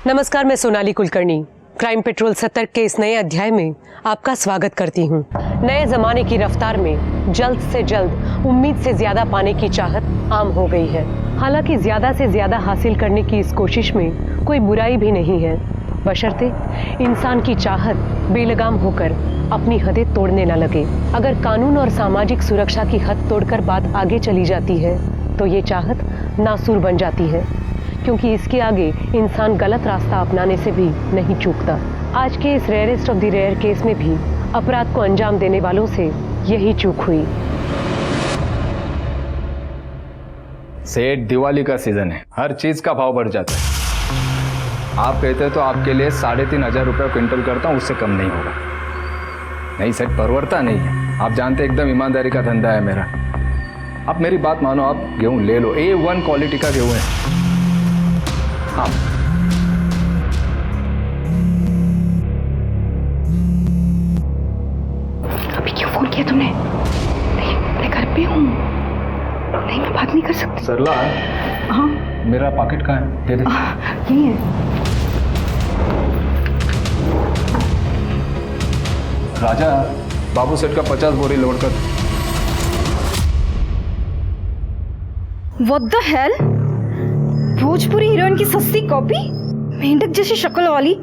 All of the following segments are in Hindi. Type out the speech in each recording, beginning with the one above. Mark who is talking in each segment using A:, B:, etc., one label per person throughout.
A: नमस्कार, मैं सोनाली कुलकर्णी क्राइम पेट्रोल सतर्क के इस नए अध्याय में आपका स्वागत करती हूँ। नए जमाने की रफ्तार में जल्द से जल्द उम्मीद से ज्यादा पाने की चाहत आम हो गई है। हालांकि ज्यादा से ज्यादा हासिल करने की इस कोशिश में कोई बुराई भी नहीं है, बशर्ते इंसान की चाहत बेलगाम होकर अपनी हदें तोड़ने न लगे। अगर कानून और सामाजिक सुरक्षा की हद तोड़कर बात आगे चली जाती है तो ये चाहत नासूर बन जाती है, क्योंकि इसके आगे इंसान गलत रास्ता अपनाने से भी नहीं चूकता। आज के इस rarest of the rare case में भी अपराध को अंजाम देने वालों से यही चूक हुई।
B: सेठ, दिवाली का सीजन है, हर चीज का भाव बढ़ जाता है। आप कहते हैं तो आपके लिए 3,500 रुपये क्विंटल करता हूँ, उससे कम नहीं होगा। नहीं सेठ, परवरता नहीं है। आप जानते एकदम ईमानदारी का धंधा है मेरा। आप मेरी बात मानो, आप गेहूँ ले लो, A1 क्वालिटी का गेहूँ है। हाँ,
C: अभी क्यों फोन किया तुमने? नहीं, मैं घर पे हूँ। नहीं, मैं बात नहीं कर सकती।
B: सरला,
C: हाँ,
B: मेरा पॉकेट कहाँ है? दे दे।
C: यही है।
B: राजा, बाबू सेठ का 50 बोरी लोड कर।
C: What the hell? Bhojpuri heroine की सस्ती कॉपी, मेंढक जैसी शक्ल वाली।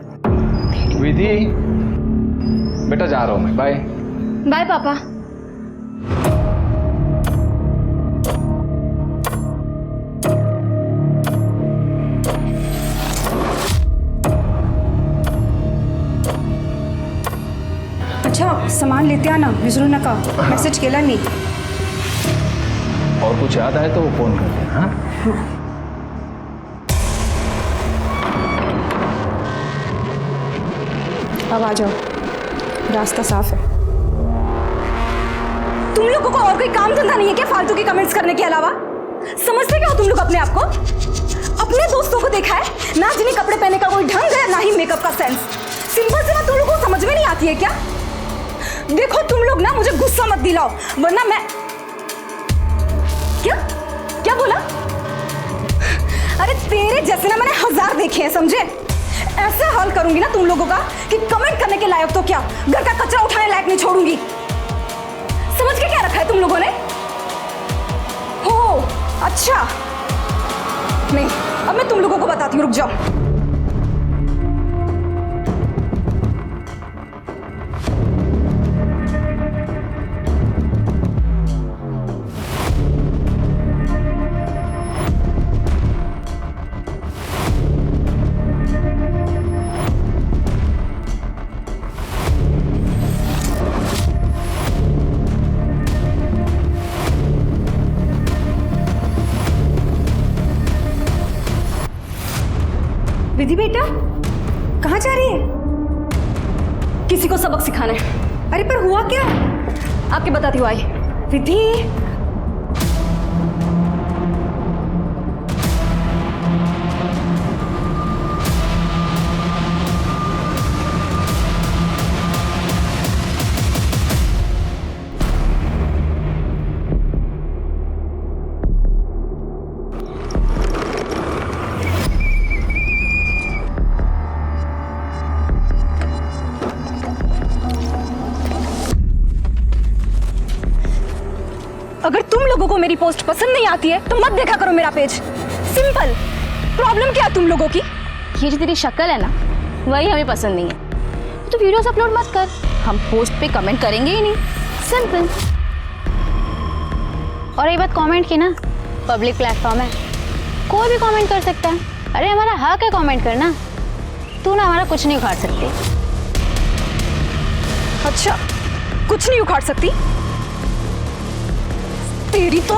B: विधि, बेटा जा रहा हूँ मैं, बाय।
C: बाय पापा। अच्छा, सामान लेते आना, विसरू नका। मैसेज केला नहीं।
B: और कुछ याद आए तो वो फोन कर देना। हाँ?
C: अब आ जाओ, रास्ता साफ है। तुम लोगों को और कोई काम धंधा नहीं है क्या फालतू के कमेंट्स करने के अलावा? समझते क्या हो तुम लोग अपने आप को? अपने दोस्तों को देखा है ना, जिन्हें कपड़े पहनने का कोई ढंग है, ना ही मेकअप का सेंस। सिंपल सी बात तुम लोगों को समझ में नहीं आती है क्या? देखो तुम लोग ना, मुझे गुस्सा मत दिलाओ, वरना मैं क्या क्या बोला? अरे तेरे जैसे ना मैंने 1000 देखे हैं, समझे? ऐसा हाल करूंगी ना तुम लोगों का कि कमेंट करने के लायक तो क्या, घर का कचरा उठाने लायक नहीं छोड़ूंगी। समझ के क्या रखा है तुम लोगों ने? हो अच्छा, नहीं, अब मैं तुम लोगों को बताती हूँ, रुक जाओ। विधि बेटा, कहाँ जा रही है? किसी को सबक सिखाना है। अरे पर हुआ क्या? आपके बताती हूँ। आई विधि, अगर तुम लोगों को मेरी पोस्ट पसंद नहीं आती है तो मत देखा करो मेरा पेज। सिंपल। प्रॉब्लम क्या है तुम लोगों की?
D: ये जो तेरी शक्ल है ना, वही हमें पसंद नहीं है। तो वीडियोस अपलोड मत कर, हम पोस्ट पे कमेंट करेंगे ही नहीं। सिंपल। और ये बात कमेंट की ना, पब्लिक प्लेटफॉर्म है, कोई भी कमेंट कर सकता है। अरे हमारा हक है कमेंट करना, तू ना हमारा कुछ नहीं उखाड़ सकती।
C: अच्छा, कुछ नहीं उखाड़ सकती? तेरी तो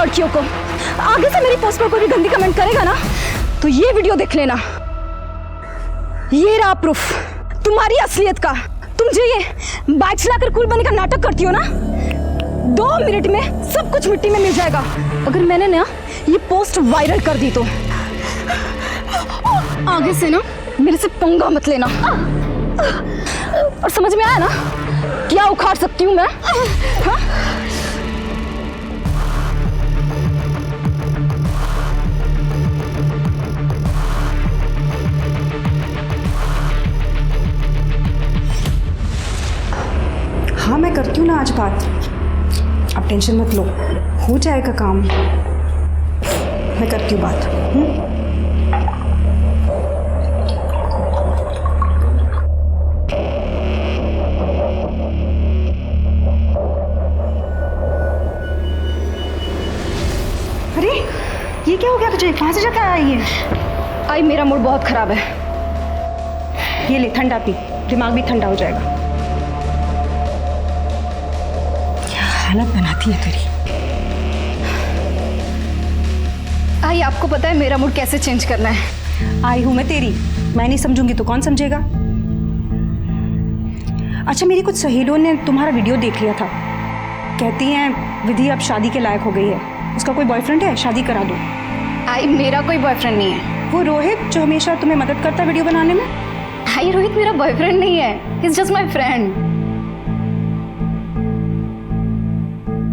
C: लड़कियों को। आगे से मेरी पोस्ट पर कोई भी गंदी कमेंट करेगा ना तो ये वीडियो देख लेना। ये रहा प्रूफ तुम्हारी असलियत का। तुम जो ये बाइक चलाकर कूल बनने का नाटक करती हो ना, 2 मिनट में सब कुछ मिट्टी में मिल जाएगा। अगर मैंने ना ये पोस्ट वायरल कर दी तो आगे से ना मेरे से पंगा मत लेना। और समझ में आया ना क्या उखाड़ सकती हूँ मैं? हाँ? हाँ मैं करती हूँ ना आज बात, अब टेंशन मत लो, हो जाएगा काम। मैं करती हूँ बात। अरे ये क्या हो गया तुझे? कहाँ से जाकर आया ये? आई मेरा मूड बहुत खराब है। ये ले ठंडा पी, दिमाग भी ठंडा हो जाएगा। हालत बनाती है तेरी। आई आपको पता है मेरा मूड कैसे चेंज करना है? आई हूं मैं तेरी, मैं नहीं समझूंगी तो कौन समझेगा? अच्छा मेरी कुछ सहेलियों ने तुम्हारा वीडियो देख लिया था, कहती हैं विधि अब शादी के लायक हो गई है, उसका कोई बॉयफ्रेंड है, शादी करा दो। आई मेरा कोई बॉयफ्रेंड नहीं है। वो रोहित जो हमेशा तुम्हें मदद करता है वीडियो बनाने में? आई रोहित मेरा बॉयफ्रेंड नहीं है, he is just my friend.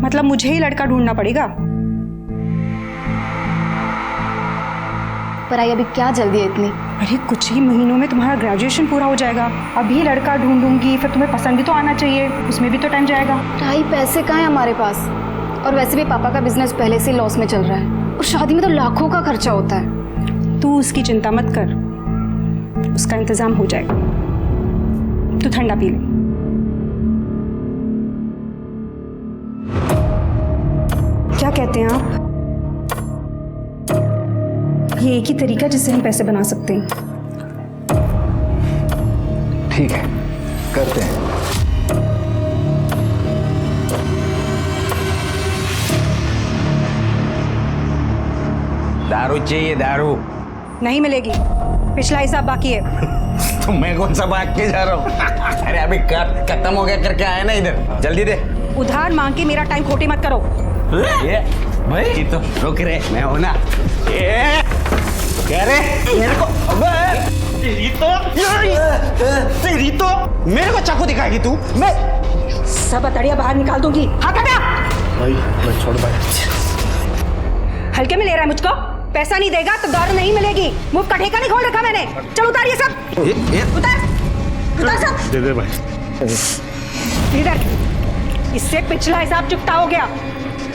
C: मतलब मुझे ही लड़का ढूंढना पड़ेगा?
D: पर आई अभी क्या जल्दी है इतनी?
C: अरे कुछ ही महीनों में तुम्हारा ग्रेजुएशन पूरा हो जाएगा, अभी लड़का ढूंढूंगी, फिर तुम्हें पसंद भी तो आना चाहिए, उसमें भी तो टाइम जाएगा।
D: आई पैसे कहाँ हैं हमारे पास? और वैसे भी पापा का बिजनेस पहले से लॉस में चल रहा है, और शादी में तो लाखों का खर्चा होता है।
C: तू उसकी चिंता मत कर, उसका इंतजाम हो जाएगा। तू ठंडा पी ले। क्या कहते हैं आप? ये एक ही तरीका जिससे हम पैसे बना सकते हैं।
B: ठीक है, करते हैं।
E: दारू चाहिए? दारू
C: नहीं मिलेगी, पिछला हिसाब बाकी है।
E: तो मैं कौन सा भाग के जा रहा हूँ? अरे अभी खत्म हो गया करके आया ना, इधर जल्दी दे।
C: उधार मांग के मेरा टाइम खोटी मत करो।
E: ये भाई ये तो रुक रे, मैं हूं ना। ये क्या रे मेरे को? अबे तेरी तो मेरे को चाकू दिखाएगी तू? मैं
C: सब अतड़िया बाहर निकाल दूंगी। हाथ हटा।
E: भाई मैं छोड़ भाई।
C: हल्के में ले रहा है मुझको? पैसा नहीं देगा तो दारू नहीं मिलेगी। मुफ्त का ठेका नहीं खोल रखा मैंने। चल उतार ये सब। उतार सब।
E: दे दे भाई।
C: इधर, इससे पिछला हिसाब चुकता हो गया।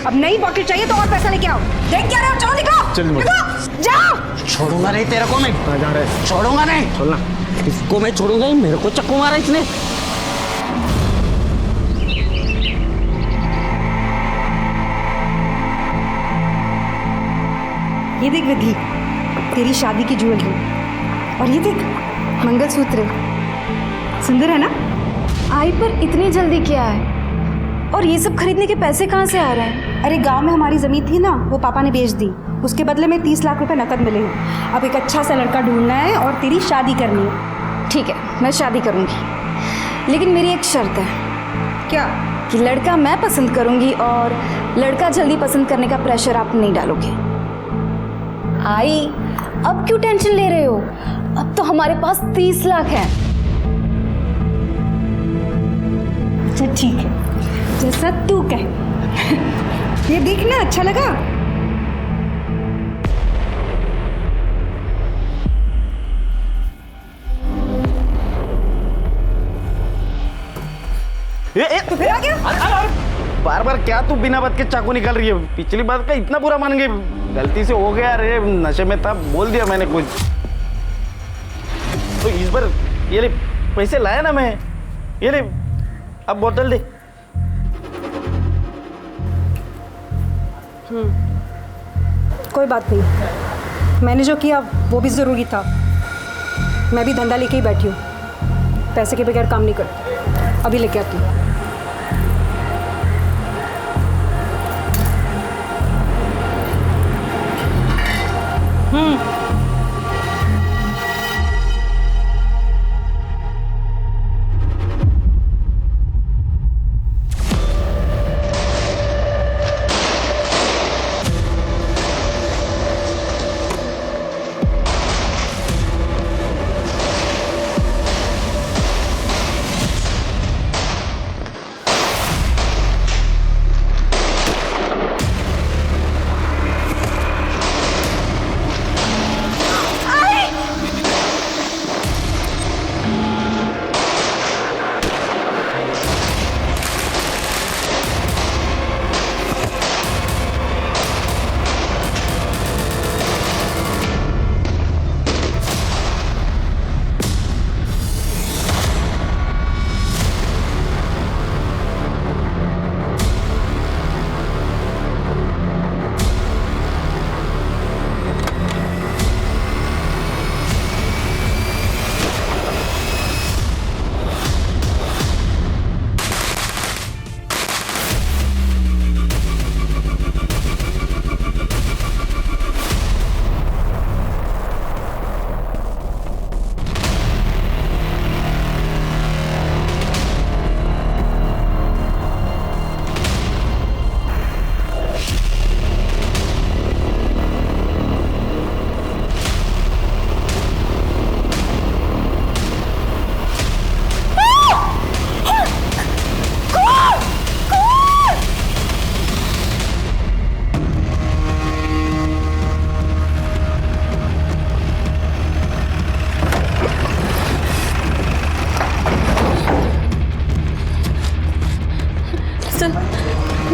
C: अब नई बोतल चाहिए तो और पैसा लेके आओ। देख क्या रहे हो? चलो निकलो। निकलो, जाओ।
E: छोड़ूंगा नहीं तेरे को मैं। जा रहे। छोड़ूंगा नहीं। छोड़ना। इसको मैं छोड़ूंगा ही, मेरे को चक्कू मारा इसने।
C: ये देख विधि, तेरी शादी की ज्वेलरी, और ये देख मंगलसूत्र। सुंदर है ना?
D: आई पर इतनी जल्दी क्या है? और ये सब खरीदने के पैसे कहाँ से आ रहे हैं?
C: अरे गांव में हमारी जमीन थी ना, वो पापा ने बेच दी, उसके बदले में 30 लाख रुपए नकद मिले हैं। अब एक अच्छा सा लड़का ढूंढना है और तेरी शादी करनी है।
D: ठीक है, मैं शादी करूँगी, लेकिन मेरी एक शर्त है।
C: क्या?
D: कि लड़का मैं पसंद करूँगी और लड़का जल्दी पसंद करने का प्रेशर आप नहीं डालोगे। आई अब क्यों टेंशन ले रहे हो? अब तो हमारे पास 30 लाख है।
C: अच्छा ठीक है, जैसा तू कहे। ये देखना अच्छा लगा? तो फिर आ गया?
E: बार बार क्या तू बिना बात के चाकू निकाल रही है? पिछली बात का इतना बुरा मान गई? गलती से हो गया रे, नशे में था, बोल दिया मैंने कुछ। तो इस बार ये ले, पैसे लाया ना मैं, ये ले, अब बोतल दे।
C: कोई बात नहीं, मैंने जो किया वो भी ज़रूरी था। मैं भी धंधा लेके ही बैठी हूँ, पैसे के बगैर काम नहीं करती। अभी लेके आती हूँ।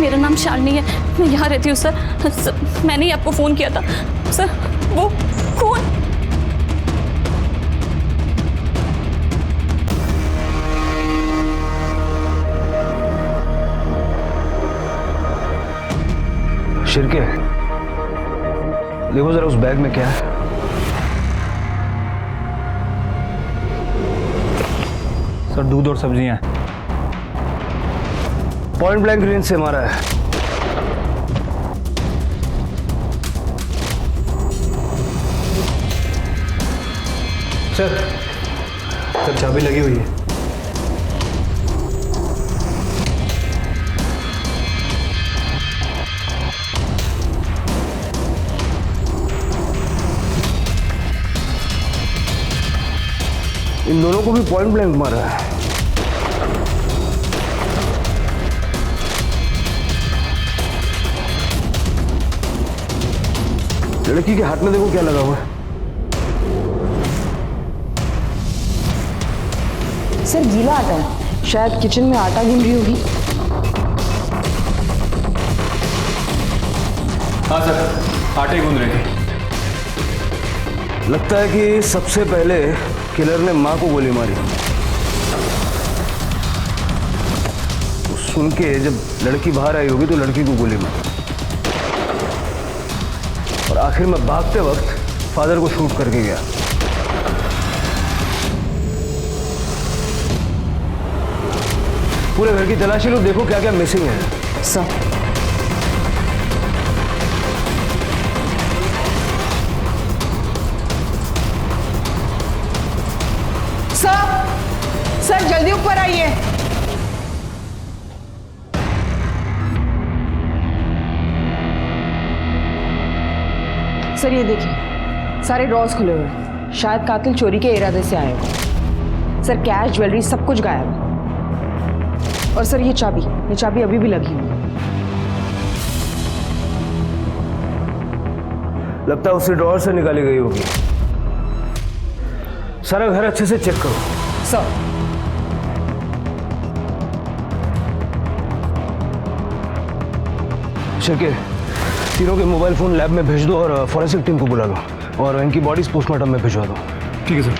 F: मेरा नाम शालिनी है, मैं यहाँ रहती हूँ सर। मैंने ही आपको फ़ोन किया था सर। वो कौन?
G: शिरके, देखो जरा उस बैग में क्या है।
B: सर दूध और सब्जियां।
G: पॉइंट ब्लैंक रेंज से मारा है।
B: सर चाबी लगी हुई है।
G: इन दोनों को भी पॉइंट ब्लैंक मारा है। लड़की के हाथ में देखो क्या लगा हुआ है।
H: सर गीला आटा है, शायद किचन में आटा गूंद रही होगी।
B: हाँ सर, आटे गूंद रहे थे।
G: लगता है कि सबसे पहले किलर ने मां को गोली मारी। तो सुन के जब लड़की बाहर आई होगी तो लड़की को गोली मारी और आखिर में भागते वक्त फादर को शूट करके गया। पूरे घर की तलाशी लो, देखो क्या क्या मिसिंग है।
H: सर सर जल्दी ऊपर आइए। सर ये देखिए, सारे ड्रॉर्स खुले हुए हैं। शायद कातिल चोरी के इरादे से आए हो। सर कैश, ज्वेलरी सब कुछ गायब है। और सर ये चाबी अभी भी लगी हुई है।
G: लगता है उसी ड्रॉर से निकाली गई होगी। सारा घर अच्छे से चेक करो।
H: सर
G: शिरके, तीनों के मोबाइल फोन लैब में भेज दो और फॉरेंसिक टीम को बुला लो और इनकी बॉडीज पोस्टमार्टम में भिजवा दो।
B: ठीक है सर।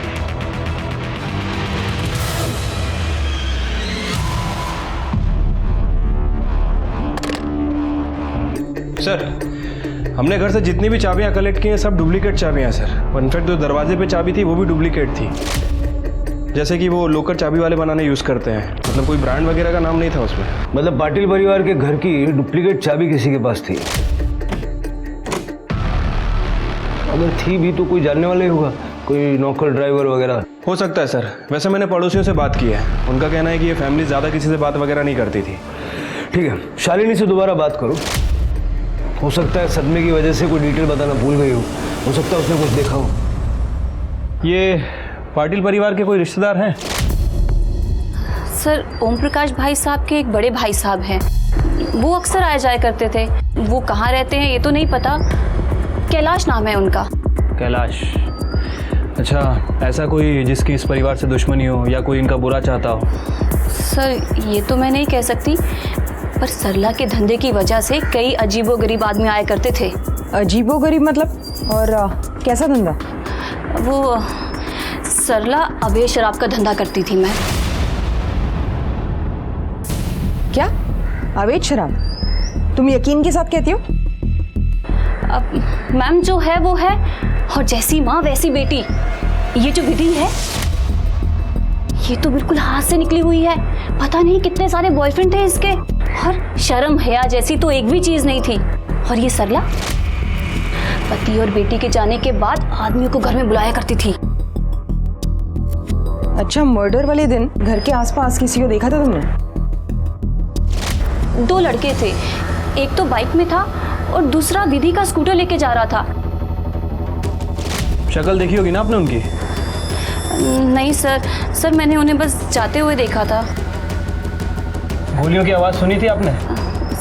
I: सर हमने घर से जितनी भी चाबियां कलेक्ट की हैं सब डुप्लीकेट चाबियां हैं सर। इनफैक्ट जो दरवाजे पे चाबी थी वो भी डुप्लीकेट थी, जैसे कि वो लोकल चाबी वाले बनाने यूज़ करते हैं। मतलब कोई ब्रांड वगैरह का नाम नहीं था उसमें।
G: मतलब पाटिल परिवार के घर की डुप्लीकेट चाबी किसी के पास थी। अब अगर थी भी तो कोई जानने वाला ही होगा, कोई नौकर ड्राइवर वगैरह।
I: हो सकता है सर। वैसे मैंने पड़ोसियों से बात की है, उनका कहना है कि ये फैमिली ज़्यादा किसी से बात वगैरह नहीं करती थी।
G: ठीक है, शालिनी से दोबारा बात करो। हो सकता है सदमे की वजह से कोई डिटेल बताना भूल गई हो सकता है उसने कुछ देखा हो।
I: ये पाटिल परिवार के कोई रिश्तेदार हैं?
F: सर ओम प्रकाश भाई साहब के एक बड़े भाई साहब हैं, वो अक्सर आया जाया करते थे। वो कहाँ रहते हैं ये तो नहीं पता, कैलाश नाम है उनका।
I: कैलाश? अच्छा, ऐसा कोई जिसकी इस परिवार से दुश्मनी हो या कोई इनका बुरा चाहता हो?
F: सर ये तो मैं नहीं कह सकती, पर सरला के धंधे की वजह से कई अजीबोगरीब आदमी आया करते थे।
H: अजीबोगरीब मतलब? और कैसा धंधा?
F: वो सरला अवैध शराब का धंधा करती थी। मैं
H: क्या अवैध शराब? तुम यकीन के साथ कहती हो?
F: अब मैम जो है वो है, और जैसी माँ वैसी बेटी। ये जो विधि है ये तो बिल्कुल हाथ से निकली हुई है। पता नहीं कितने सारे बॉयफ्रेंड थे इसके, और शर्म हया जैसी तो एक भी चीज नहीं थी। और ये सरला पति और बेटी के जाने के बाद आदमियों को घर में बुलाया करती थी।
H: अच्छा, मर्डर वाले दिन घर के आसपास किसी को देखा था तुमने?
F: 2 लड़के थे, एक तो बाइक में था और दूसरा विधि का स्कूटर लेके जा रहा था।
I: शक्ल देखी होगी ना आपने उनकी?
F: नहीं सर मैंने उन्हें बस जाते हुए देखा था।
I: गोलियों की आवाज़ सुनी थी आपने?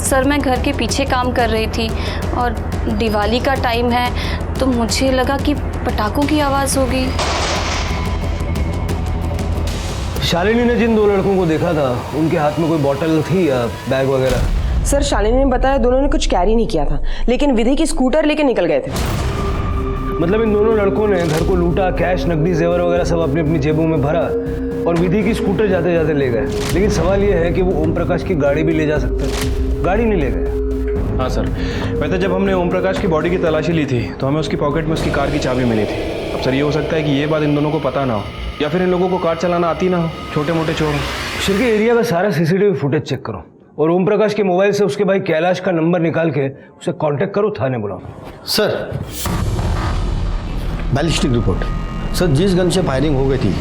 F: सर मैं घर के पीछे काम कर रही थी और दिवाली का टाइम है तो मुझे लगा कि पटाखों की आवाज़ होगी।
G: शालिनी ने जिन 2 लड़कों को देखा था उनके हाथ में कोई बॉटल थी या बैग वगैरह?
H: सर शालिनी ने बताया दोनों ने कुछ कैरी नहीं किया था, लेकिन विधि की स्कूटर लेके निकल गए थे।
G: मतलब इन दोनों लड़कों ने घर को लूटा, कैश, नकदी, जेवर वगैरह सब अपनी अपनी जेबों में भरा और विधि की स्कूटर जाते जाते ले गए। लेकिन सवाल ये है कि वो ओम प्रकाश की गाड़ी भी ले जा सकते थे, गाड़ी नहीं ले गए।
I: हाँ सर, वैसे जब हमने ओम प्रकाश की बॉडी की तलाशी ली थी तो हमें उसकी पॉकेट में उसकी कार की चाबी मिली थी। अब सर ये हो सकता है कि ये बात इन दोनों को पता ना हो, या फिर इन लोगों को कार चलाना आती ना हो, छोटे मोटे चोर।
G: शिरके एरिया का सारा सीसीटीवी फुटेज चेक करो और ओम प्रकाश के मोबाइल से उसके भाई कैलाश का नंबर निकाल के उसे कांटेक्ट करो, थाने बुलाओ।
J: Sir ballistic report. सर जिस गन से फायरिंग हो गई थी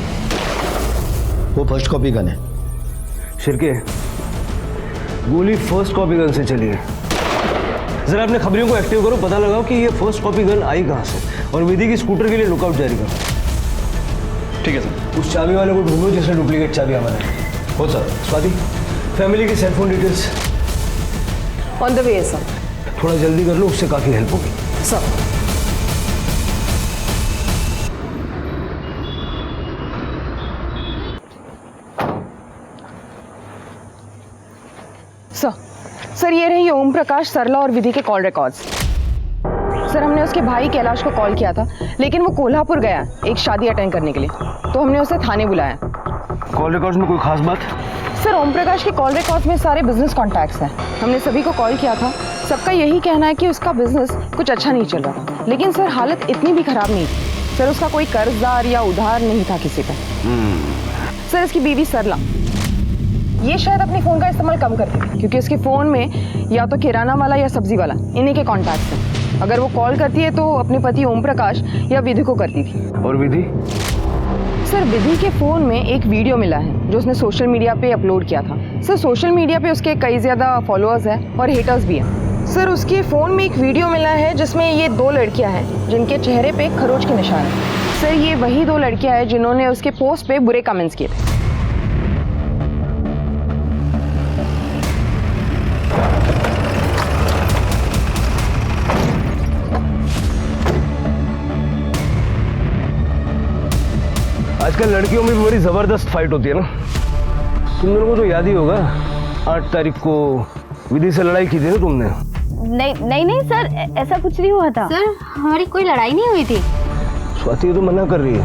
J: वो फर्स्ट कॉपी गन है।
G: शिरके गोली फर्स्ट कॉपी गन से चली है। जरा अपने खबरियों को एक्टिव करो, पता लगाओ कि ये फर्स्ट कॉपी गन आई कहाँ से, और विधि की स्कूटर के लिए लुकआउट जारी करो।
I: ठीक है सर।
G: उस चाबी वाले को ढूंढो जिसने डुप्लीकेट चाबी हमारे। हो सर। स्वाति, फैमिली की cellphone details
H: on the way sir.
G: थोड़ा जल्दी कर लो, उससे काफ़ी हेल्प होगी
H: सर। सर ये रही ओम प्रकाश, सरला और विधि के कॉल रिकॉर्ड्स। सर हमने उसके भाई कैलाश को कॉल किया था, लेकिन वो कोल्हापुर गया एक शादी अटेंड करने के लिए, तो हमने उसे थाने बुलाया।
G: कॉल रिकॉर्ड्स में कोई खास बात?
H: सर ओम प्रकाश के कॉल रिकॉर्ड्स में सारे बिजनेस कॉन्टैक्ट्स हैं। हमने सभी को कॉल किया था, सबका यही कहना है कि उसका बिजनेस कुछ अच्छा नहीं चल रहा था। लेकिन सर हालत इतनी भी खराब नहीं थी। सर उसका कोई कर्जदार या उधार नहीं था किसी पर। सर इसकी बीवी सरला ये शायद अपने फ़ोन का इस्तेमाल कम करती थी, क्योंकि उसके फ़ोन में या तो किराना वाला या सब्जी वाला इन्हीं के कॉन्टैक्ट्स हैं। अगर वो कॉल करती है तो अपने पति ओम प्रकाश या विधि को करती थी।
G: और विधि?
H: सर विधि के फ़ोन में एक वीडियो मिला है जो उसने सोशल मीडिया पे अपलोड किया था। सर सोशल मीडिया पे उसके कई ज़्यादा फॉलोअर्स हैं और हेटर्स भी हैं। सर उसके फ़ोन में एक वीडियो मिला है जिसमें ये 2 लड़कियां हैं जिनके चेहरे पे खरोच के निशान है। सर ये वही 2 लड़कियां हैं जिन्होंने उसके पोस्ट पे बुरे कमेंट्स किए थे।
G: आजकल लड़कियों में भी बड़ी ज़बरदस्त फाइट होती है ना। तुम दोनों को तो याद ही होगा, 8 तारीख को विधि से लड़ाई की थी ना तुमने?
D: नहीं सर, ऐसा कुछ नहीं हुआ था।
K: सर हमारी कोई लड़ाई नहीं हुई थी।
G: स्वाति तो मना कर रही है।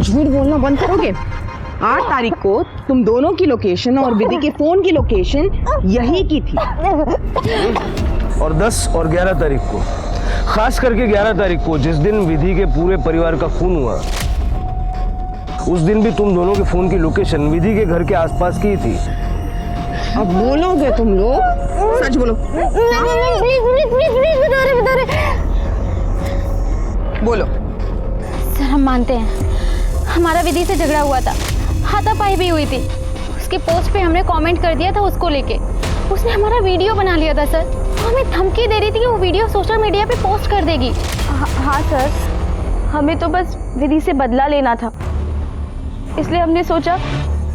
H: झूठ बोलना बंद करोगे? 8 तारीख को तुम दोनों की लोकेशन और विधि के फोन की लोकेशन यही की थी।
G: और 10 और 11 तारीख को, खास करके 11 तारीख को जिस दिन विधि के पूरे परिवार का खून हुआ, उस दिन भी तुम दोनों के फोन की लोकेशन विधि के घर के आसपास की थी।
H: अब बोलोगे तुम लोग, सच बोलो। बोलो।
K: सर हम मानते हैं, हमारा विधि से झगड़ा हुआ था, हाथापाई भी हुई थी। उसके पोस्ट पे हमने कमेंट कर दिया था उसको लेके। उसने हमारा वीडियो बना लिया था सर। वो हमें धमकी दे रही थी कि वो वीडियो सोशल मीडिया पे पोस्ट कर देगी।
D: हाँ सर, हमें तो बस विधि से बदला लेना था, इसलिए हमने सोचा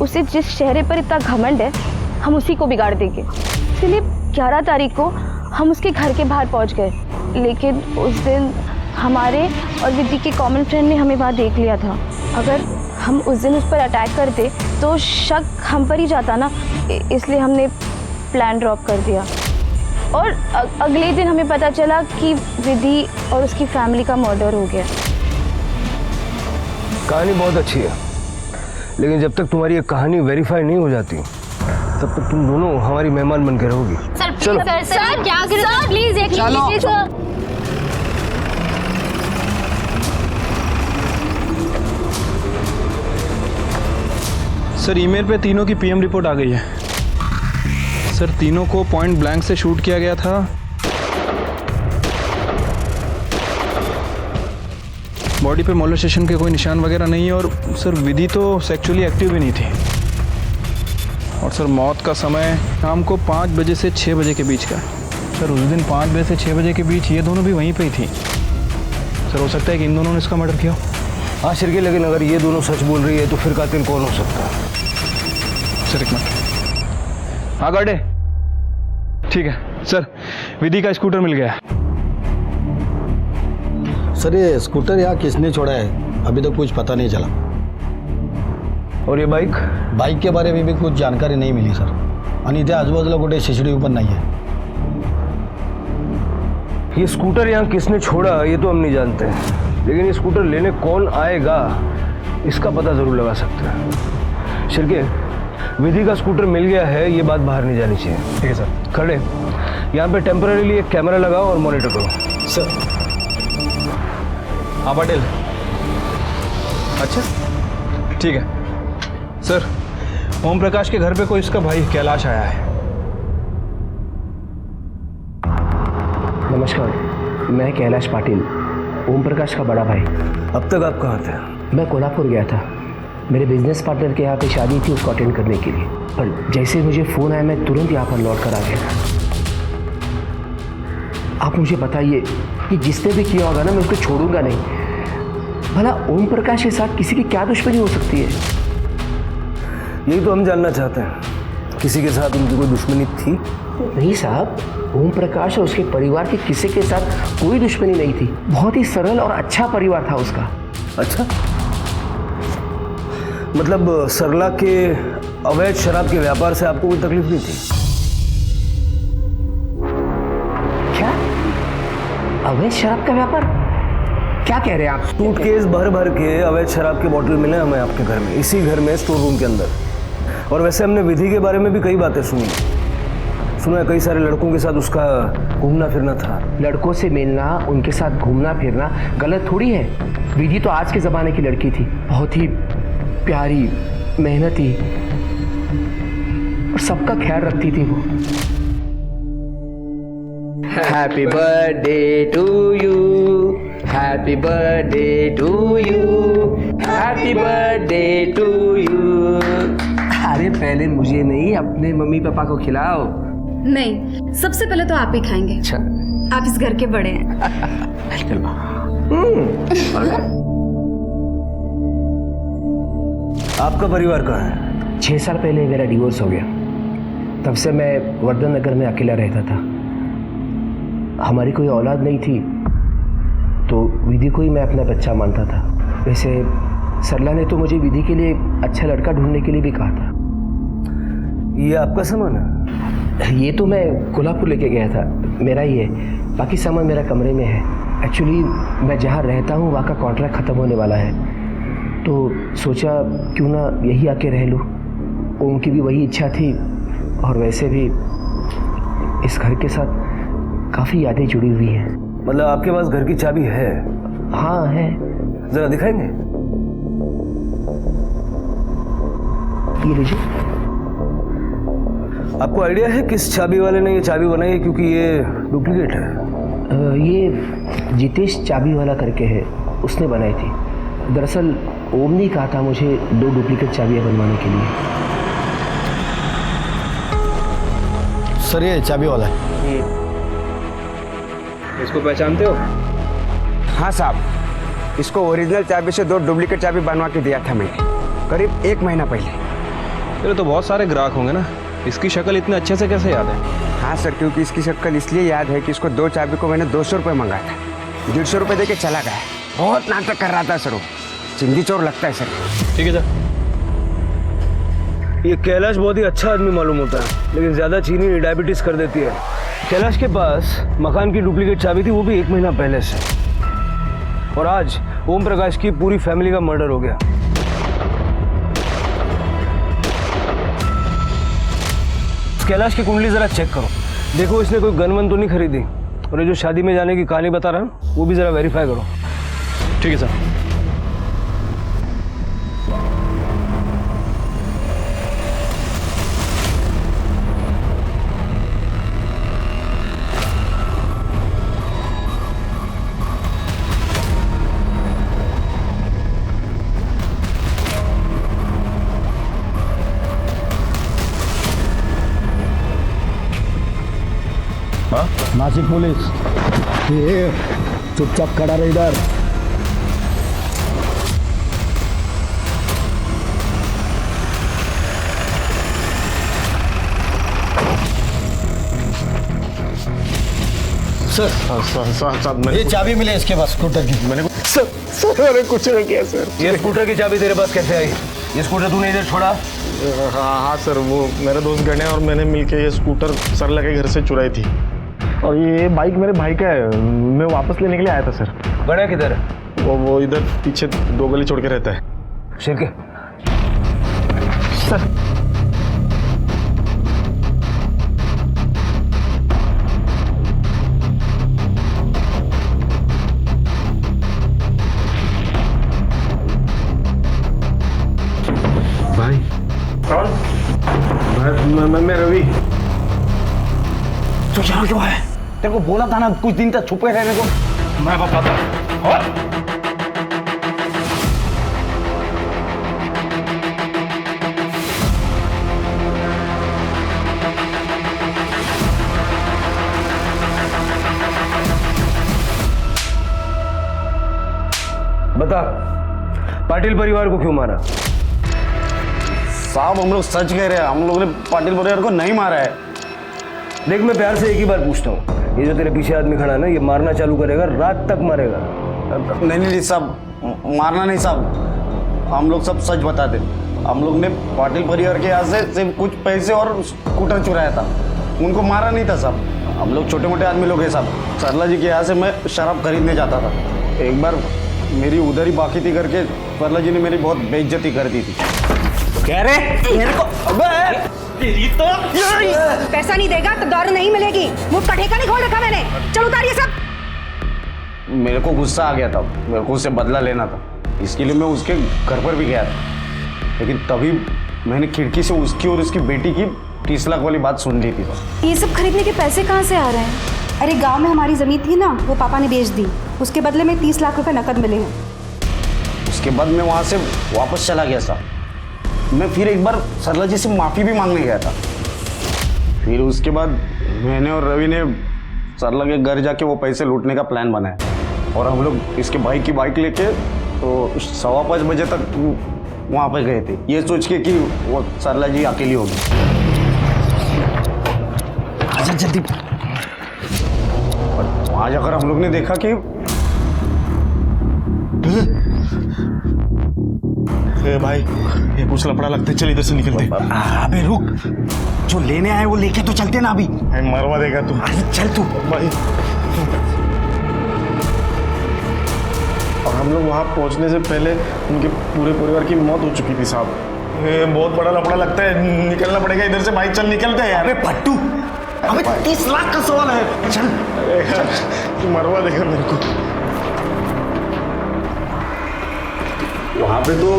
D: उसे जिस चेहरे पर इतना घमंड है हम उसी को बिगाड़ देंगे। इसलिए 11 तारीख को हम उसके घर के बाहर पहुंच गए, लेकिन उस दिन हमारे और विधि के कॉमन फ्रेंड ने हमें वहाँ देख लिया था। अगर हम उस दिन उस पर अटैक करते तो शक हम पर ही जाता ना, इसलिए हमने प्लान ड्रॉप कर दिया। और अगले दिन हमें पता चला कि विधि और उसकी फैमिली का मर्डर हो गया।
G: कहानी बहुत अच्छी है, लेकिन जब तक तुम्हारी ये कहानी वेरीफाई नहीं हो जाती तब तक तुम दोनों हमारी मेहमान बन के रहोगी।
K: सर
G: चलो।
K: सर क्या करें सर, प्लीज एक
I: सर ईमेल पे तीनों की पीएम रिपोर्ट आ गई है सर। तीनों को पॉइंट ब्लैंक से शूट किया गया था। बॉडी पे मोलेस्टेशन के कोई निशान वगैरह नहीं है। और सर विधि तो सेक्सुअली एक्टिव भी नहीं थी। और सर मौत का समय शाम को 5 बजे से 6 बजे के बीच का। सर उस दिन 5 बजे से 6 बजे के बीच ये दोनों भी वहीं पे ही थी। सर हो सकता है कि इन दोनों ने इसका मर्डर किया।
G: हाँ शिरके, लेकिन अगर ये दोनों सच बोल रही है तो फिर कातिल कौन हो सकता है?
I: सर एक मिनट। हाँ गार्डे, ठीक है सर, विधि का स्कूटर मिल गया।
J: सर ये स्कूटर यहाँ किसने छोड़ा है अभी तक कुछ पता नहीं चला।
G: और ये बाइक?
J: बाइक के बारे में भी कुछ जानकारी नहीं मिली सर। आणि इथे आजूबाजूला कुठे CCTV पण नाही है।
G: ये स्कूटर यहाँ किसने छोड़ा ये तो हम नहीं जानते, लेकिन ये स्कूटर लेने कौन आएगा इसका पता जरूर लगा सकते हैं। शिरके, विधि का स्कूटर मिल गया है, ये बात बाहर नहीं जानी चाहिए।
I: ठीक है सर।
G: खड़े यहाँ पे टेम्पररीली एक कैमरा लगाओ और मॉनिटर करो।
J: सर
I: हाँ पटेल, अच्छा ठीक है सर। ओम प्रकाश के घर पे कोई इसका भाई कैलाश आया है।
L: नमस्कार, मैं कैलाश पाटिल, ओम प्रकाश का बड़ा भाई।
G: अब तक आप कहाँ थे?
L: मैं कोल्हापुर गया था, मेरे बिजनेस पार्टनर के यहाँ पे शादी थी, उसको अटेंड करने के लिए। पर जैसे मुझे फ़ोन आया मैं तुरंत यहाँ पर लौट कर आ गया। आप मुझे बताइए कि जिसने भी किया होगा ना मैं उसको छोड़ूंगा नहीं। भला ओम प्रकाश के साथ किसी की क्या दुश्मनी हो सकती है?
G: यही तो हम जानना चाहते हैं, किसी के साथ उनकी कोई दुश्मनी थी?
L: नहीं साहब, ओम प्रकाश और उसके परिवार के किसी के साथ कोई दुश्मनी नहीं थी। बहुत ही सरल और अच्छा परिवार था उसका।
G: अच्छा, मतलब सरला के अवैध शराब के व्यापार से आपको कोई तकलीफ नहीं थी?
L: क्या अवैध शराब का व्यापार? क्या कह रहे हैं आप?
G: सूटकेस भर भर के अवैध शराब के बोतल मिले हमें आपके घर में, इसी घर में स्टोर रूम के अंदर। और वैसे हमने विधि के बारे में भी कई बातें सुनी। सुना है कई सारे लड़कों के साथ उसका घूमना फिरना था।
L: लड़कों से मिलना, उनके साथ घूमना फिरना गलत थोड़ी है। विधि तो आज के ज़माने की लड़की थी, बहुत ही प्यारी, मेहनती और सबका ख्याल रखती थी वो। Happy birthday to you, happy birthday to you, happy birthday to you. अरे पहले मुझे नहीं, अपने मम्मी पापा को खिलाओ।
D: नहीं, सबसे पहले तो आप ही खाएंगे।
L: अच्छा,
D: आप इस घर के बड़े हैं।
G: आपका परिवार कहाँ है?
L: 6 साल पहले मेरा डिवोर्स हो गया, तब से मैं वर्धन नगर में अकेला रहता था। हमारी कोई औलाद नहीं थी, तो विधि को ही मैं अपना बच्चा मानता था। वैसे सरला ने तो मुझे विधि के लिए अच्छा लड़का ढूंढने के लिए भी कहा था।
G: ये आपका सामान है?
L: ये तो मैं कोल्हापुर लेके गया था, मेरा ही है। बाकी सामान मेरा कमरे में है। एक्चुअली मैं जहाँ रहता हूँ वहाँ का कॉन्ट्रैक्ट ख़त्म होने वाला है, तो सोचा क्यों ना यही आके रह लूँ। उनकी भी वही इच्छा थी, और वैसे भी इस घर के साथ काफ़ी यादें जुड़ी हुई हैं।
G: मतलब आपके पास घर की चाबी है?
L: हाँ है।
G: ज़रा दिखाएंगे?
L: ये लीजिए।
G: आपको आइडिया है किस चाबी वाले ने ये चाबी बनाई है, क्योंकि ये डुप्लीकेट है?
L: ये जितेश चाबी वाला करके है, उसने बनाई थी। दरअसल ओम ने कहा था मुझे 2 डुप्लीकेट चाबियां बनवाने के लिए।
J: सर ये चाबी वाला है।
G: इसको पहचानते हो?
M: हाँ साहब, इसको ओरिजिनल चाबी से 2 डुप्लीकेट चाबी बनवा के दिया था मैंने करीब 1 महीना पहले।
I: तेरे तो बहुत सारे ग्राहक होंगे ना, इसकी शक्ल इतने अच्छे से कैसे याद है?
M: हाँ सर, क्योंकि इसकी शक्ल इसलिए याद है कि इसको 2 चाबी को मैंने 200 रुपये मंगाया था, 150 रुपये दे के चला गया। बहुत नाटक कर रहा था सर, वो चिंदी चोर लगता है सर।
I: ठीक है जा।
G: ये कैलाश बहुत ही अच्छा आदमी मालूम होता है, लेकिन ज़्यादा चीनी डायबिटीज़ कर देती है। कैलाश के पास मकान की डुप्लीकेट चाबी थी, वो भी 1 महीना पहले से। और आज ओम प्रकाश की पूरी फैमिली का मर्डर हो गया। कैलाश की कुंडली जरा चेक करो, देखो इसने कोई गन वन तो नहीं खरीदी। और ये जो शादी में जाने की कहानी बता रहा है वो भी जरा वेरीफाई करो।
I: ठीक है सर।
J: नासिक पुलिस, ये चुपचाप खड़ा रहे इधर।
E: सर
J: ये चाबी मिले इसके पास स्कूटर की।
E: मैंने सर अरे कुछ नहीं किया सर।
G: ये स्कूटर की चाबी तेरे पास कैसे आई? ये स्कूटर तूने इधर छोड़ा?
E: हाँ सर, वो मेरे दोस्त गणे और मैंने मिलके ये स्कूटर सरला के घर से चुराई थी। और ये बाइक मेरे भाई का है, मैं वापस लेने के लिए आया था सर।
G: गणा किधर है?
E: वो इधर पीछे 2 गली छोड़ के रहता है।
G: शिरके
E: सर
I: भाई
E: कौन? मैं रवि।
J: तो यहाँ क्यों है? तेरे को बोला था ना कुछ दिन तक छुपे रहने को।
E: मैं बताता।
G: बता, पाटिल परिवार को क्यों मारा?
E: साहब हम लोग सच कह रहे हैं, हम लोगों ने पाटिल परिवार को नहीं मारा है।
G: देख, मैं प्यार से एक ही बार पूछता हूँ, ये जो तेरे पीछे आदमी खड़ा है ना, ये मारना चालू करेगा, रात तक मारेगा।
E: नहीं साहब, मारना नहीं साहब, हम लोग सब सच बताते। हम लोग ने पाटिल परिवार के यहाँ से सिर्फ कुछ पैसे और स्कूटर चुराया था, उनको मारा नहीं था साहब। हम लोग छोटे मोटे आदमी लोग हैं साहब। सरला जी के यहाँ से मैं शराब खरीदने जाता था, एक बार मेरी उधर ही बाकी थी करके सरला जी ने मेरी बहुत बेइज्जती कर दी थी।
J: कह रहे मेरे को
E: तेरी तो
C: पैसा नहीं देगा तो दारू नहीं मिलेगी। मुंह का ठेका नहीं खोल रखा मैंने। चलो उतारिए सब।
E: मेरे को गुस्सा आ गया था, मेरे को उससे बदला लेना था, इसके लिए मैं उसके घर पर भी गया था। लेकिन तभी मैंने खिड़की से उसकी और उसकी बेटी की 30 लाख वाली बात सुन ली थी।
D: ये सब खरीदने के पैसे कहाँ से आ रहे हैं?
C: अरे गांव में हमारी जमीन थी ना, वो पापा ने बेच दी, उसके बदले में 30 लाख रुपए नकद मिले हैं।
E: उसके बाद मैं वहाँ से वापस चला गया था। मैं फिर एक बार सरला जी से माफ़ी भी मांगने गया था। फिर उसके बाद मैंने और रवि ने सरला के घर जाके वो पैसे लूटने का प्लान बनाया और हम लोग इसके भाई की बाइक लेके तो 5:15 बजे तक वहाँ पे गए थे, ये सोच के कि वो सरला जी अकेली होगी।
J: आजा जल्दी।
E: और वहाँ जाकर हम लोग ने देखा कि
J: भाई ये कुछ लफड़ा लगता है, चल इधर से निकलते। अबे रुक, जो लेने आए वो लेके तो चलते ना अभी।
E: मरवा देगा तू।
J: चल तू
E: भाई। और हम लोग वहाँ पहुँचने से पहले उनके पूरे परिवार की मौत हो चुकी थी साहब। ये बहुत बड़ा लफड़ा लगता है, निकलना पड़ेगा इधर से भाई। चल निकलते हैं यार।
J: अबे पट्टू, अबे 30 लाख का सवाल है। चल
E: तू मरवा देगा मेरे को। वहाँ पे तो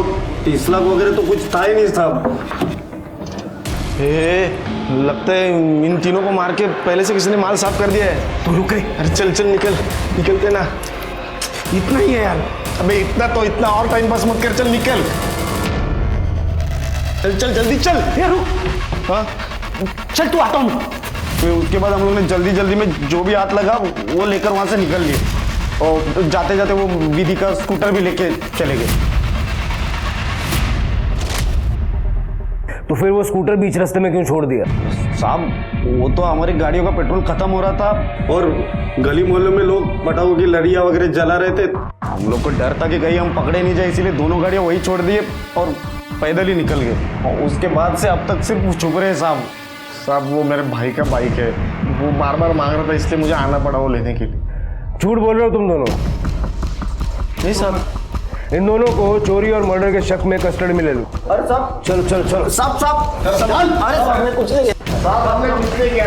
E: 30 लाख वगैरह तो कुछ था ही नहीं साहब।
J: लगता है इन तीनों को मार के पहले से किसी ने माल साफ कर दिया है।
M: तू रुक गई।
J: अरे चल चल निकलते ना।
M: इतना ही है यार।
J: अबे इतना तो इतना, और टाइम पास मत कर, चल निकल। चल जल्दी चल।
M: ये रुक।
J: हाँ
M: चल तू, आता हूँ।
J: फिर उसके बाद हम लोग ने जल्दी में जो भी हाथ लगा वो लेकर वहां से निकल लिए, और जाते जाते वो विधि का स्कूटर भी लेके चले गए।
G: तो फिर वो स्कूटर बीच रास्ते में क्यों छोड़ दिया?
J: साहब वो तो हमारी गाड़ियों का पेट्रोल खत्म हो रहा था और गली मोहल्ले में लोग पटाखों की लड़ियां वगैरह जला रहे थे। हम लोग को डर था कि कहीं हम पकड़े नहीं जाए, इसीलिए दोनों गाड़ियां वही छोड़ दिए और पैदल ही निकल गए। और उसके बाद से अब तक सिर्फ छुप रहे साहब। साहब वो मेरे भाई का बाइक है, वो बार बार मांग रहा था, इसलिए मुझे आना पड़ा वो लेने के लिए।
G: झूठ बोल रहे हो तुम दोनों?
J: नहीं साहब,
G: इन दोनों को चोरी और मर्डर के शक में कस्टडी में ले लो।
J: अरे साहब
G: चलो चलो चलो।
J: साहब अरे हमने कुछ नहीं किया साहब, हमने कुछ नहीं किया।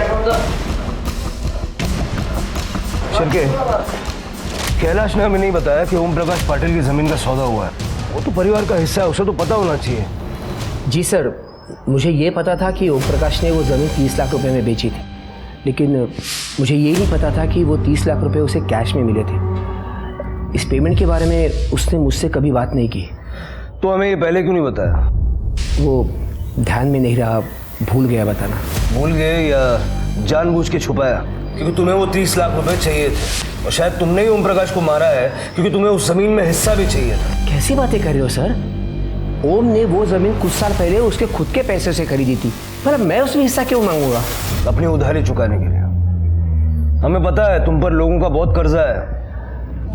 G: शिर्के, कैलाश ने हमें नहीं बताया कि ओम प्रकाश पाटिल की जमीन का सौदा हुआ है। वो तो परिवार का हिस्सा है, उसे तो पता होना चाहिए।
L: जी सर, मुझे ये पता था कि ओम प्रकाश ने वो ज़मीन 30 लाख रुपए में बेची थी, लेकिन मुझे ये नहीं पता था कि वो 30 लाख रुपए उसे कैश में मिले थे। इस पेमेंट के बारे में उसने मुझसे कभी बात नहीं की।
G: तो हमें ये पहले क्यों नहीं बताया?
L: वो ध्यान में नहीं रहा, भूल गया बताना।
G: भूल गए या जानबूझ के छुपाया? क्योंकि तुम्हें वो 30 लाख रुपए चाहिए थे, और शायद तुमने ही ओम प्रकाश को मारा है क्योंकि तुम्हें उस जमीन में हिस्सा भी चाहिए था।
L: कैसी बातें कर रहे हो सर? ओम ने वो जमीन कुछ साल पहले उसके खुद के पैसे से खरीदी थी, पर अब मैं उसमें हिस्सा क्यों मांगूंगा?
G: अपनी उधारी चुकाने के लिए। हमें पता है तुम पर लोगों का बहुत कर्जा है,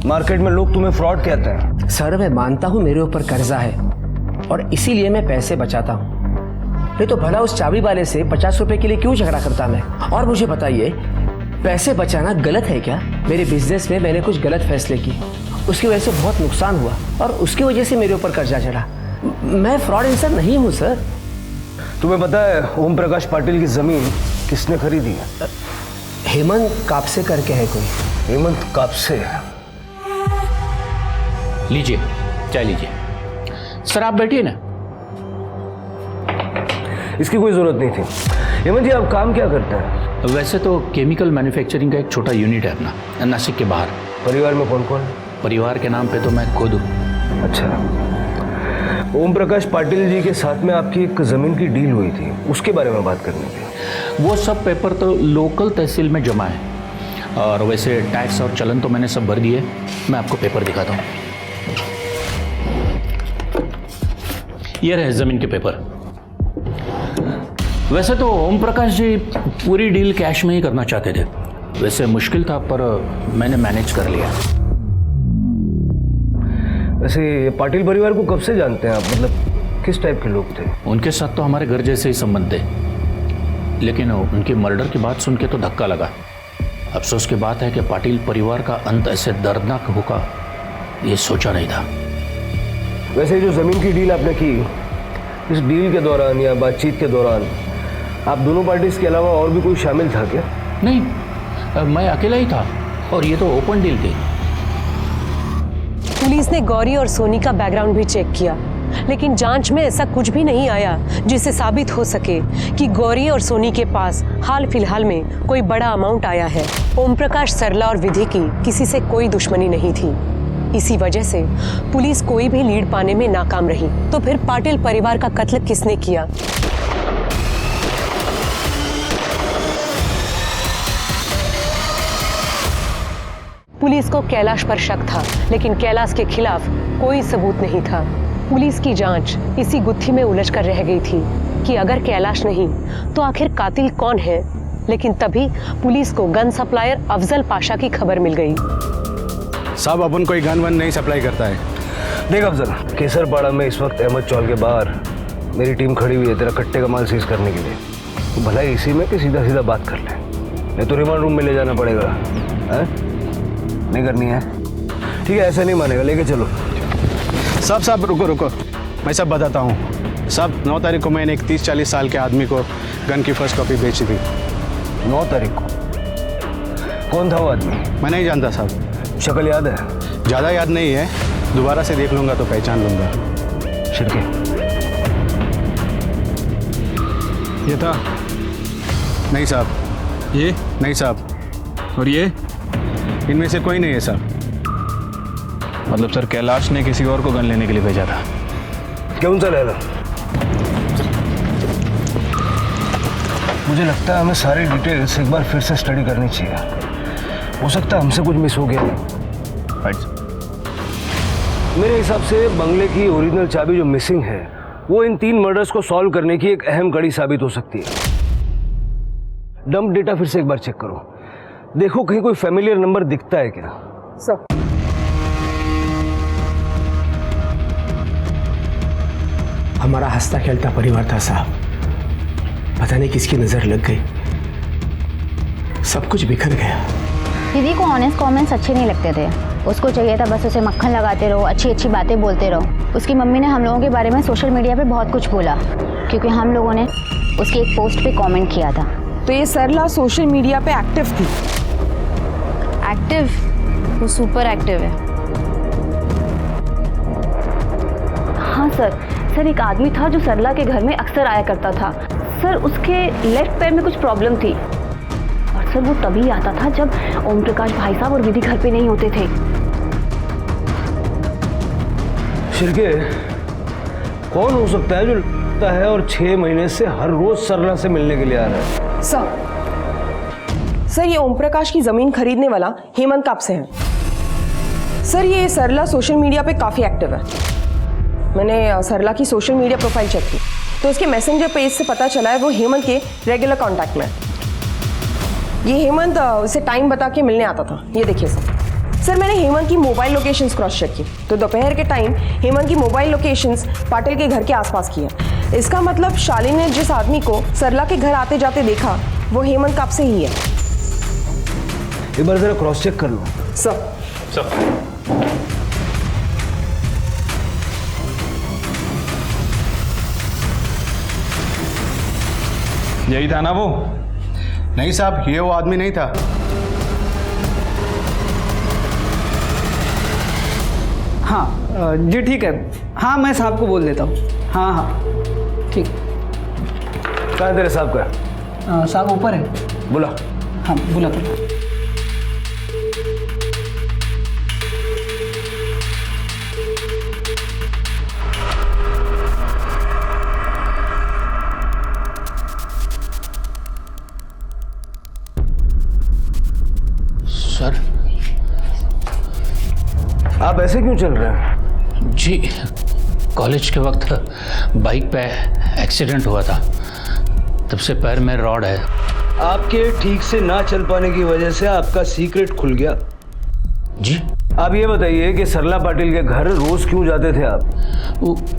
G: मार्केट में लोग तुम्हें फ्रॉड कहते हैं।
L: सर मैं मानता हूँ मेरे ऊपर कर्जा है और इसीलिए मैं पैसे बचाता हूँ, नहीं तो भला उस चाबी वाले से 50 रुपए के लिए क्यों झगड़ा करता मैं? और मुझे बताइए, पैसे बचाना गलत है क्या? मेरे बिजनेस में मैंने कुछ गलत फैसले किए, उसकी वजह से बहुत नुकसान हुआ और उसकी वजह से मेरे ऊपर कर्जा चढ़ा। मैं फ्रॉड इंसान नहीं हूँ सर।
G: तुम्हें पता है ओम प्रकाश पाटिल की जमीन किसने खरीदी है?
L: हेमंत कापसे करके है कोई।
G: हेमंत कापसे?
N: लीजिए चाय लीजिए। सर आप बैठिए ना।
G: इसकी कोई जरूरत नहीं थी। हेमंत जी आप काम क्या करते हैं?
N: वैसे तो केमिकल मैन्युफैक्चरिंग का एक छोटा यूनिट है अपना, नासिक के बाहर।
G: परिवार में कौन कौन?
N: परिवार के नाम पे तो मैं खुद हूँ।
G: अच्छा, ओम प्रकाश पाटिल जी के साथ में आपकी एक जमीन की डील हुई थी, उसके बारे में बात करनी थी।
N: वो सब पेपर तो लोकल तहसील में जमा है, और वैसे टैक्स और चलन तो मैंने सब भर दिए। मैं आपको पेपर दिखाता हूँ। ये रहे जमीन के पेपर। वैसे तो ओम प्रकाश जी पूरी डील कैश में ही करना चाहते थे, वैसे मुश्किल था पर मैंने मैनेज कर लिया।
G: वैसे पाटिल परिवार को कब से जानते हैं आप? मतलब किस टाइप के लोग थे?
N: उनके साथ तो हमारे घर जैसे ही संबंध थे, लेकिन उनके मर्डर की बात सुन के तो धक्का लगा। अफसोस की बात है कि पाटिल परिवार का अंत ऐसे दर्दनाक होगा ये सोचा नहीं था।
G: वैसे जो ज़मीन की डील आपने की, इस डील के दौरान या बातचीत के दौरान आप दोनों पार्टीज के अलावा और भी कोई शामिल था क्या?
N: नहीं, मैं अकेला ही था और ये तो ओपन डील थी।
A: पुलिस ने गौरी और सोनी का बैकग्राउंड भी चेक किया, लेकिन जांच में ऐसा कुछ भी नहीं आया जिससे साबित हो सके कि गौरी और सोनी के पास हाल फिलहाल में कोई बड़ा अमाउंट आया है। ओम प्रकाश, सरला और विधि की किसी से कोई दुश्मनी नहीं थी। इसी वजह से पुलिस कोई भी लीड पाने में नाकाम रही। तो फिर पाटिल परिवार का कत्ल किसने किया? पुलिस को कैलाश पर शक था, लेकिन कैलाश के खिलाफ कोई सबूत नहीं था। पुलिस की जांच इसी गुत्थी में उलझ कर रह गई थी कि अगर कैलाश नहीं तो आखिर कातिल कौन है। लेकिन तभी पुलिस को गन सप्लायर अफजल पाशा की खबर मिल गई।
J: साहब अपन कोई गन वन नहीं सप्लाई करता है।
G: देख अफजल, केसरपाड़ा में इस वक्त अहमद चौल के बाहर मेरी टीम खड़ी हुई है तेरा कट्टे का माल सीज करने के लिए। तो भला इसी में कि सीधा सीधा बात कर ले, नहीं तो रिमांड रूम में ले जाना पड़ेगा। है? नहीं करनी है? ठीक है, ऐसा नहीं मानेगा, लेके चलो।
J: साहब रुको, मैं सब बताता हूँ। साहब 9 तारीख को मैंने एक 30-40 साल के आदमी को गन की फर्स्ट कॉपी बेची थी।
G: 9 तारीख को? कौन था वो आदमी?
J: मैं नहीं जानता साहब।
G: शक्ल याद है?
J: ज़्यादा याद नहीं है, दोबारा से देख लूँगा तो पहचान लूँगा।
G: शिरके,
I: ये था।
J: नहीं साहब।
I: ये
J: नहीं साहब।
I: और ये
J: इनमें से कोई नहीं है साहब।
I: मतलब सर कैलाश ने किसी और को गन लेने के लिए भेजा था।
G: क्यों सा लैला? मुझे लगता है हमें सारी डिटेल्स एक बार फिर से स्टडी करनी चाहिए। हो सकता है हमसे कुछ मिस हो गया। मेरे हिसाब से बंगले की ओरिजिनल चाबी जो मिसिंग है वो इन 3 मर्डर्स को सॉल्व करने की एक अहम कड़ी साबित हो सकती है। डंप डेटा फिर से एक बार चेक करो, देखो कहीं कोई फैमिलियर नंबर दिखता है क्या।
H: सर
L: हमारा हंसता खेलता परिवार था साहब, पता नहीं किसकी नजर लग गई, सब कुछ बिखर गया।
K: दीदी को ऑनेस्ट कमेंट्स अच्छे नहीं लगते थे, उसको चाहिए था बस उसे मक्खन लगाते रहो, अच्छी अच्छी बातें बोलते रहो। उसकी मम्मी ने हम लोगों के बारे में सोशल मीडिया पे बहुत कुछ बोला क्योंकि हम लोगों ने उसकी एक पोस्ट पे कमेंट किया था।
H: तो ये सरला सोशल मीडिया पे एक्टिव थी?
F: एक्टिव? वो सुपर एक्टिव है। हाँ सर एक आदमी था जो सरला के घर में अक्सर आया करता था। सर उसके लेफ्ट पैर में कुछ प्रॉब्लम थी और सर वो तभी आता था जब ओम प्रकाश भाई साहब और विधि घर पे नहीं होते थे।
G: शिरके, कौन हो सकता है जो लगता है और 6 महीने से हर रोज सरला से मिलने के लिए आ रहा है?
H: सर ये ओम प्रकाश की जमीन खरीदने वाला हेमंत कब से है? सर ये सरला सोशल मीडिया पे काफी एक्टिव है। मैंने सरला की सोशल मीडिया प्रोफाइल चेक की तो उसके मैसेंजर पेज से पता चला है वो हेमंत के रेगुलर कांटेक्ट में। ये हेमंत उसे टाइम बता के मिलने आता था। ये देखिए सर मैंने हेमंत की मोबाइल लोकेशंस क्रॉस चेक की तो दोपहर के टाइम हेमंत की मोबाइल लोकेशंस पाटिल के घर के आसपास की है। इसका मतलब शालिनी ने जिस आदमी को सरला के घर आते जाते देखा वो हेमंत कब से ही है।
G: एक बार जरा क्रॉस चेक कर लो।
H: सर
I: यही था ना वो?
J: नहीं साहब, ये वो आदमी नहीं था।
O: हाँ जी ठीक है। हाँ मैं साहब को बोल देता हूँ। हाँ हाँ ठीक।
G: कहाँ है तेरे साहब का?
O: साहब ऊपर है।
G: बुला।
O: हाँ बुला बुला।
N: सर
G: आप ऐसे क्यों चल रहे हैं?
N: जी कॉलेज के वक्त बाइक पे एक्सीडेंट हुआ था, तब से पैर में रॉड है।
G: आपके ठीक से ना चल पाने की वजह से आपका सीक्रेट खुल गया।
N: जी
G: आप ये बताइए कि सरला पाटिल के घर रोज क्यों जाते थे आप?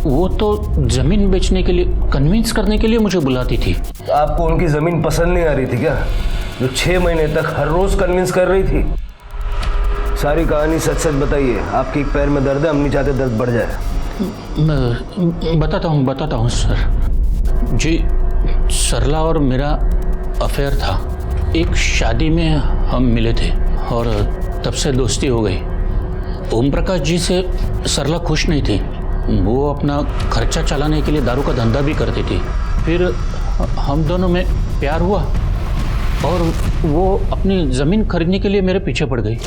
N: वो तो जमीन बेचने के लिए, कन्विंस करने के लिए मुझे बुलाती थी।
G: आपको उनकी जमीन पसंद नहीं आ रही थी क्या, जो 6 महीने तक हर रोज कन्विंस कर रही थी? सारी कहानी सच सच बताइए। आपके एक पैर में दर्द है, हम नहीं चाहते दर्द बढ़ जाए।
N: मैं बताता हूँ सर। जी सरला और मेरा अफेयर था। एक शादी में हम मिले थे और तब से दोस्ती हो गई। ओम प्रकाश जी से सरला खुश नहीं थी, वो अपना खर्चा चलाने के लिए दारू का धंधा भी करती थी। फिर हम दोनों में प्यार हुआ और वो अपनी ज़मीन खरीदने के लिए मेरे पीछे पड़ गई।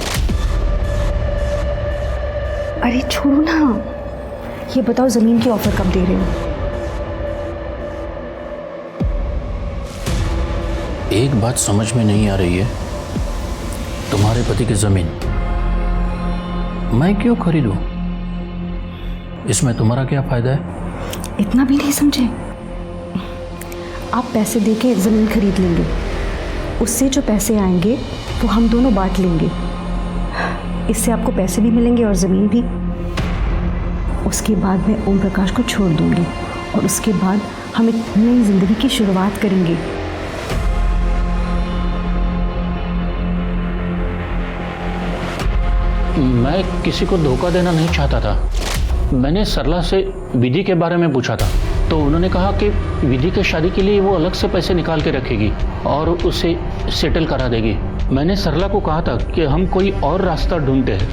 D: अरे छोड़ो ना, ये बताओ जमीन की ऑफर कब दे रहे हो?
N: एक बात समझ में नहीं आ रही है, तुम्हारे पति की जमीन मैं क्यों खरीदूं? इसमें तुम्हारा क्या फायदा है?
D: इतना भी नहीं समझे? आप पैसे देके जमीन खरीद लेंगे, उससे जो पैसे आएंगे वो हम दोनों बांट लेंगे। इससे आपको पैसे भी मिलेंगे और ज़मीन भी। उसके बाद मैं ओम प्रकाश को छोड़ दूंगी और उसके बाद हम एक नई जिंदगी की शुरुआत करेंगे।
N: मैं किसी को धोखा देना नहीं चाहता था। मैंने सरला से विधि के बारे में पूछा था तो उन्होंने कहा कि विधि के शादी के लिए वो अलग से पैसे निकाल के रखेगी और उसे सेटल करा देगी। मैंने सरला को कहा था कि हम कोई और रास्ता ढूंढते हैं,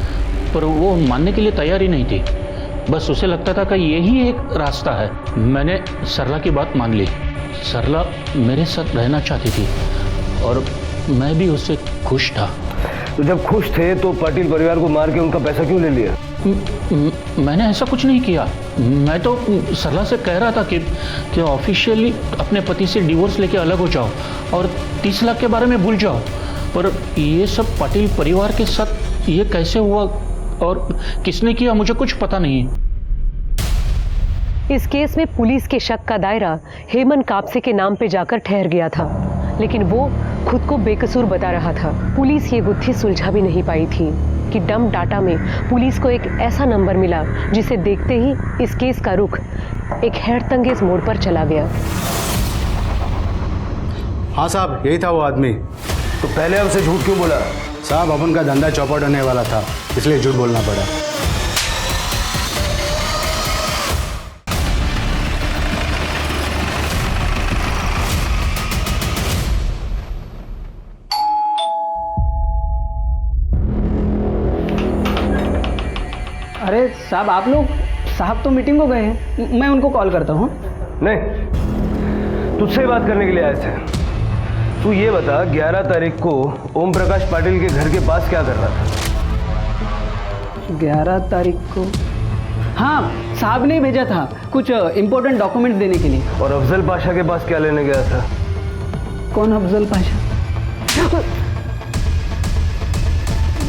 N: पर वो मानने के लिए तैयार ही नहीं थी। बस उसे लगता था कि यही एक रास्ता है। मैंने सरला की बात मान ली। सरला मेरे साथ रहना चाहती थी और मैं भी उससे खुश था।
G: तो जब खुश थे तो पाटिल परिवार को मार के उनका पैसा क्यों ले लिया?
N: मैंने ऐसा कुछ नहीं किया। मैं तो सरला से कह रहा था कि ऑफिशियली अपने पति से डिवोर्स लेके अलग हो जाओ और 30 लाख के बारे में भूल जाओ। पर ये सब पाटिल परिवार के साथ ये कैसे हुआ और किसने किया, मुझे कुछ पता नहीं।
A: इस केस में पुलिस के शक का दायरा हेमंत कापसे के नाम पे जाकर ठहर गया था, लेकिन वो खुद को बेकसूर बता रहा था। पुलिस ये गुत्थी सुलझा भी नहीं पाई थी कि डंप डाटा में पुलिस को एक ऐसा नंबर मिला जिसे देखते ही इस केस का रुख एक हैरतअंगेज मोड़ पर चला गया।
M: हाँ साहब, यही था वो आदमी।
G: तो पहले हमसे झूठ क्यों बोला?
M: साहब, अपन का धंधा चौपट होने वाला था, इसलिए झूठ बोलना पड़ा।
O: अरे साहब, आप लोग, साहब तो मीटिंग को गए हैं, मैं उनको कॉल करता हूँ।
G: नहीं, तुझसे बात करने के लिए आए थे। तू ये बता, 11 तारीख को ओम प्रकाश पाटिल के घर के पास क्या कर रहा था?
O: 11 तारीख को? हाँ, साहब ने भेजा था कुछ इम्पोर्टेंट डॉक्यूमेंट देने के लिए।
G: और अफजल पाशा के पास क्या लेने गया था?
O: कौन अफजल पाशा?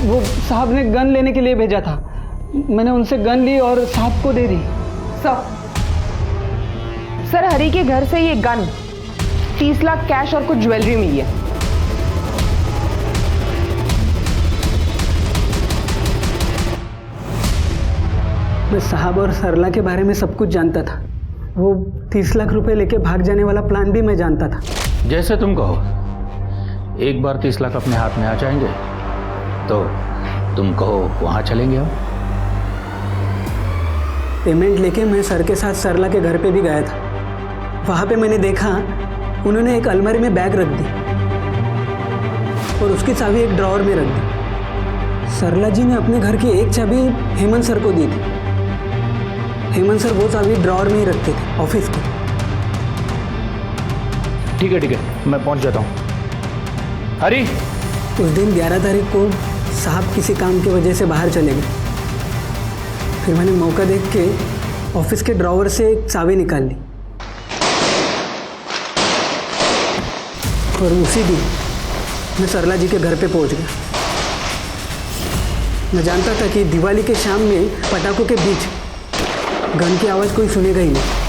O: वो साहब ने गन लेने के लिए भेजा था। मैंने उनसे गन ली और साहब को दे दी।
H: सर, हरी के घर से ये गन, 30 लाख कैश और कुछ ज्वेलरी मिली है।
O: मैं साहब और सरला के बारे में सब कुछ जानता था। वो 30 लाख रुपए लेके भाग जाने वाला प्लान भी मैं जानता था।
N: जैसे तुम कहो। एक बार 30 लाख अपने हाथ में आ जाएंगे तो तुम कहो वहां चलेंगे हम।
O: पेमेंट लेके मैं सर के साथ सरला के घर पे भी गया था। वहाँ पे मैंने देखा उन्होंने एक अलमारी में बैग रख दी और उसकी चाबी एक ड्रॉअर में रख दी। सरला जी ने अपने घर की एक चाबी हेमंत सर को दी थी। हेमंत सर वो चाबी ड्रॉअर में ही रखते थे ऑफिस की।
N: ठीक है, मैं पहुंच जाता हूँ। हरी,
O: उस दिन 11 तारीख को साहब किसी काम की वजह से बाहर चले गए। फिर मैंने मौका देख के ऑफिस के ड्रॉअर से एक चाबी निकाल ली और उसी दिन मैं सरला जी के घर पे पहुंच गया। मैं जानता था कि दिवाली के शाम में पटाखों के बीच गन की आवाज़ कोई सुनेगा ही नहीं।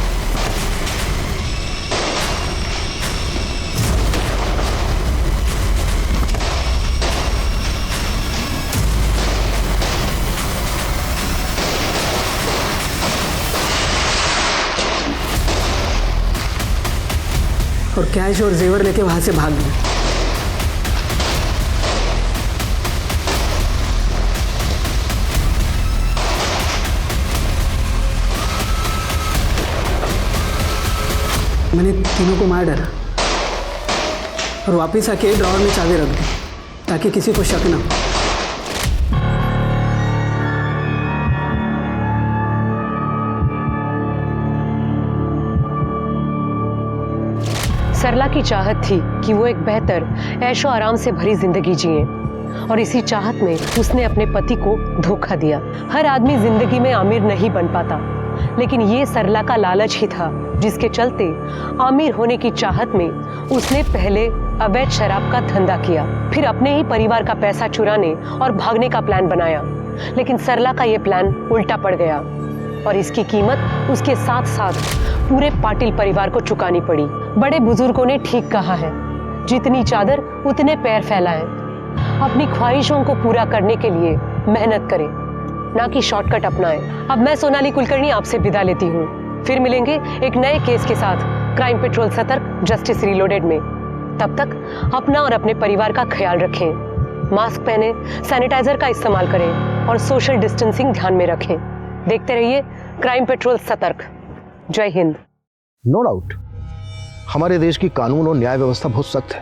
O: और कैश और जेवर लेके वहां से भाग गए। मैंने तीनों को मार डाला और वापस आके ड्रॉअर में चाबी रख दी ताकि किसी को शक ना हो।
A: सरला की चाहत थी कि वो एक बेहतर ऐशो आराम से भरी जिंदगी जिए और इसी चाहत में उसने अपने पति को धोखा दिया। हर आदमी जिंदगी में अमीर नहीं बन पाता, लेकिन ये सरला का लालच ही था जिसके चलते अमीर होने की चाहत में उसने पहले अवैध शराब का धंधा किया, फिर अपने ही परिवार का पैसा चुराने और भागने का प्लान बनाया। लेकिन सरला का ये प्लान उल्टा पड़ गया और इसकी कीमत उसके साथ साथ पूरे पाटिल परिवार को चुकानी पड़ी। बड़े बुजुर्गों ने ठीक कहा है, जितनी चादर उतने पैर फैलाएं। अपनी ख्वाहिशों को पूरा करने के लिए मेहनत करें, ना कि शॉर्टकट अपनाएं। अब मैं सोनाली कुलकर्णी आपसे विदा लेती हूँ। फिर मिलेंगे एक नए केस के साथ क्राइम पेट्रोल सतर्क जस्टिस रीलोडेड में। तब तक अपना और अपने परिवार का ख्याल रखें, मास्क पहने, सैनिटाइजर का इस्तेमाल करें और सोशल डिस्टेंसिंग ध्यान में रखें। देखते रहिए क्राइम पेट्रोल सतर्क। जय हिंद।
P: नो डाउट हमारे देश की कानून और न्याय व्यवस्था बहुत सख्त है।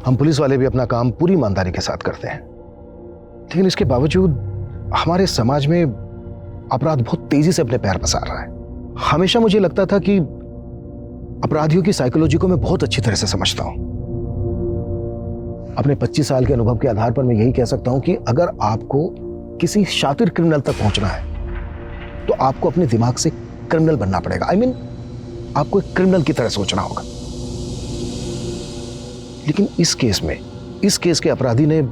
P: हम पुलिस वाले भी अपना काम पूरी ईमानदारी के साथ करते हैं, लेकिन इसके बावजूद हमारे समाज में अपराध बहुत तेजी से अपने पैर पसार रहा है। हमेशा मुझे लगता था कि अपराधियों की साइकोलॉजी को मैं बहुत अच्छी तरह से समझता हूं। अपने 25 साल के अनुभव के आधार पर मैं यही कह सकता हूं कि अगर आपको किसी शातिर क्रिमिनल तक पहुंचना है तो आपको अपने दिमाग से क्रिमिनल बनना पड़ेगा। I mean, आपको एक क्रिमिनल की तरह सोचना होगा। लेकिन इस केस के अपराधी ने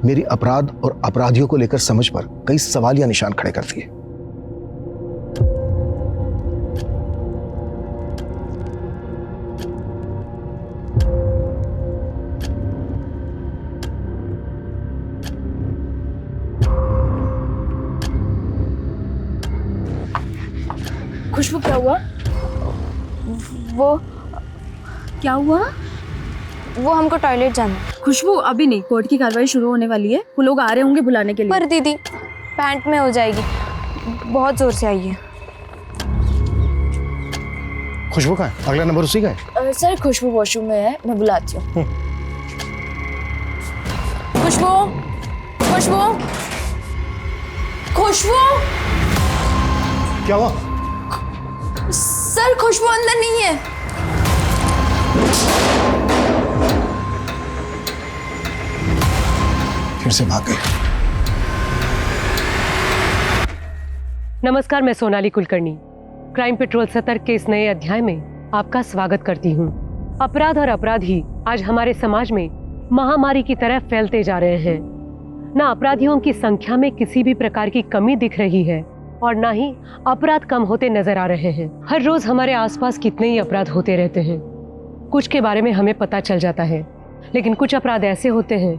P: मेरी अपराध और अपराधियों को लेकर समझ पर कई सवालिया निशान खड़े कर दिए।
D: खुशबू क्या हुआ? वो क्या हुआ? वो हमको टॉयलेट जाना है।
Q: खुशबू अभी नहीं, कोर्ट की कार्रवाई शुरू होने वाली है, वो लोग आ रहे होंगे बुलाने के लिए।
D: पर दीदी पैंट में हो जाएगी, बहुत जोर से आई है।
P: खुशबू का है? अगला नंबर उसी का है?
Q: सर खुशबू वॉशरूम में है, मैं बुलाती हूँ। खुशबू, खुशबू, खुशबू,
P: क्या हुआ?
Q: सर खुशबू अंदर नहीं है।
P: फिर से भाग गए।
A: नमस्कार, मैं सोनाली कुलकर्णी। क्राइम पेट्रोल सतर्क के इस नए अध्याय में आपका स्वागत करती हूँ। अपराध और अपराधी आज हमारे समाज में महामारी की तरह फैलते जा रहे हैं। न अपराधियों की संख्या में किसी भी प्रकार की कमी दिख रही है और न ही अपराध कम होते नजर आ रहे हैं। हर रोज हमारे आसपास कितने ही अपराध होते रहते हैं। कुछ के बारे में हमें पता चल जाता है, लेकिन कुछ अपराध ऐसे होते हैं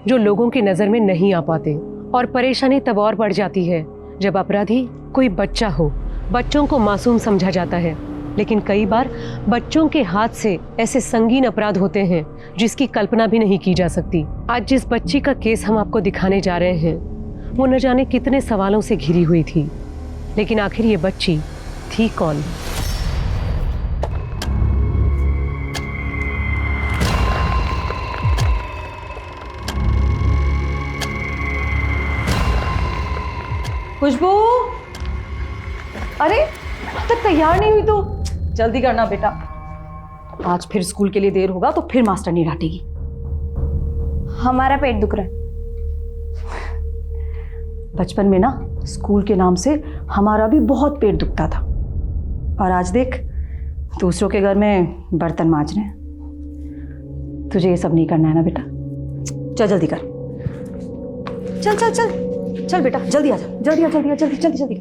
A: जो लोगों की नजर में नहीं आ पाते। और परेशानी तब और बढ़ जाती है जब अपराधी कोई बच्चा हो। बच्चों को मासूम समझा जाता है, लेकिन कई बार बच्चों के हाथ से ऐसे संगीन अपराध होते हैं जिसकी कल्पना भी नहीं की जा सकती। आज जिस बच्ची का केस हम आपको दिखाने जा रहे हैं वो न जाने कितने सवालों से घिरी हुई थी, लेकिन आखिर ये बच्ची थी कौन?
C: खुशबू, अरे अब तक तैयार नहीं हुई तो जल्दी करना बेटा। आज फिर स्कूल के लिए देर होगा तो फिर मास्टर नहीं डांटेगी।
D: हमारा पेट दुख रहा है।
C: बचपन में ना स्कूल के नाम से हमारा भी बहुत पेट दुखता था, और आज देख दूसरों के घर में बर्तन मांज रहे हैं। तुझे ये सब नहीं करना है ना बेटा। चल जल्दी कर, चल चल चल चल बेटा, जल्दी आ जा, जल्दी आ, जल्दी आ, जल्दी जल्दी जल्दी।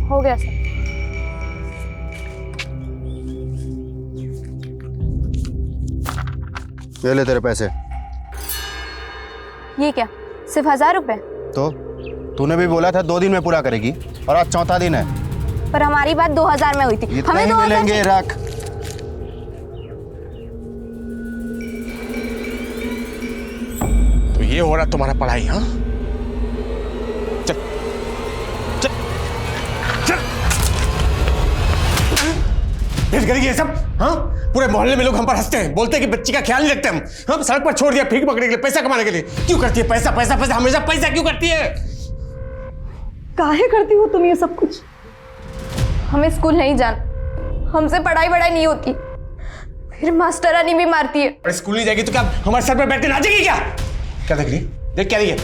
D: हो गया सर।
M: ये ले तेरे पैसे।
D: ये क्या, सिर्फ 1000 रुपए?
M: तो तूने भी बोला था 2 दिन में पूरा करेगी, और आज चौथा दिन है।
D: पर हमारी बात 2000 में हुई थी।
M: हमें 2000 मिलेंगे। रख।
J: तो ये हो रहा तुम्हारा पढ़ाई? हाँ, चल चल चल। फिर करेगी ये सब? हाँ, पूरे मोहल्ले में लोग हम पर हंसते हैं, बोलते हैं कि बच्ची का ख्याल नहीं रखते हम। हम सड़क पर छोड़ दिया भीख पकड़ने के लिए, पैसा कमाने के लिए। क्यों करती है पैसा पैसा पैसा, हमेशा पैसा क्यों करती है?
C: काहे करती हो तुम ये सब कुछ?
D: हमें स्कूल नहीं जाना, हमसे पढ़ाई वढ़ाई नहीं होती, फिर मास्टरानी भी मारती है।
J: अरे स्कूल नहीं जाएगी तो क्या हमारे सर पर बैठ के नाचेगी क्या? क्या देख रही? देख क्या रही है?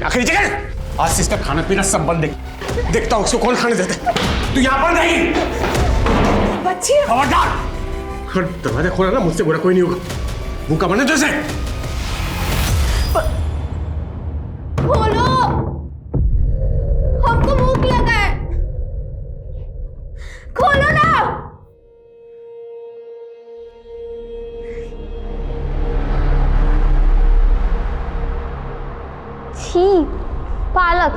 J: आखिरी जगह आज से इसका खाना पीना सब बंद। देखता हूँ उसको कौन खाने देता। तू यहाँ बंद रहेगी।
C: बच्ची
J: खबरदार, दरवाजा खोला ना, मुझसे बुरा कोई नहीं होगा। मुंह का बने तो इसे
D: खोलो, हमको भूख लगा है, खोलो ना। छी, पालक,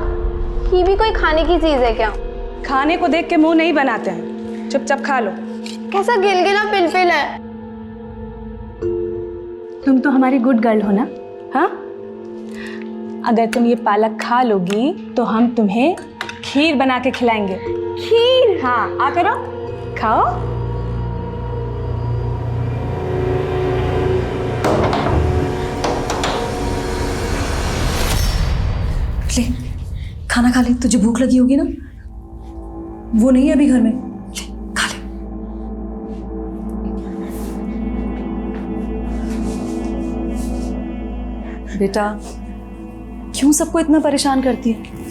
D: ये भी कोई खाने की चीज है क्या?
C: खाने को देख के मुंह नहीं बनाते हैं, चुपचाप खा लो।
D: कैसा गिलगिला पिलपिल है।
C: तुम तो हमारी गुड गर्ल हो ना? हाँ, अगर तुम ये पालक खा लोगी तो हम तुम्हें खीर बना के खिलाएंगे।
D: खीर?
C: हाँ, आ करो, खाओ। ले, खाना खा ले, तुझे भूख लगी होगी ना? वो नहीं है अभी घर में। खा ले। बेटा क्यों सबको इतना परेशान करती है?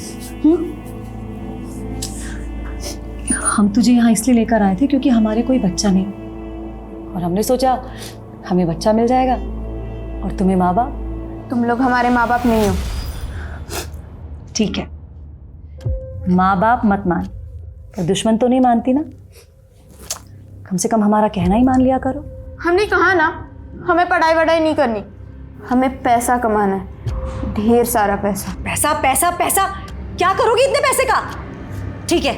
C: हम तुझे यहाँ इसलिए लेकर आए थे क्योंकि हमारे कोई बच्चा नहीं, और हमने सोचा हमें बच्चा मिल जाएगा और तुम्हें माँ बाप।
D: तुम लोग हमारे माँ बाप नहीं हो।
C: ठीक है, माँ बाप मत मान, पर दुश्मन तो नहीं मानती ना। कम से कम हमारा कहना ही मान लिया करो।
D: हमने कहा ना, हमें पढ़ाई वढ़ाई नहीं करनी, हमें पैसा कमाना है, ढेर सारा पैसा।
C: पैसा पैसा पैसा, क्या करोगी इतने पैसे का? ठीक है,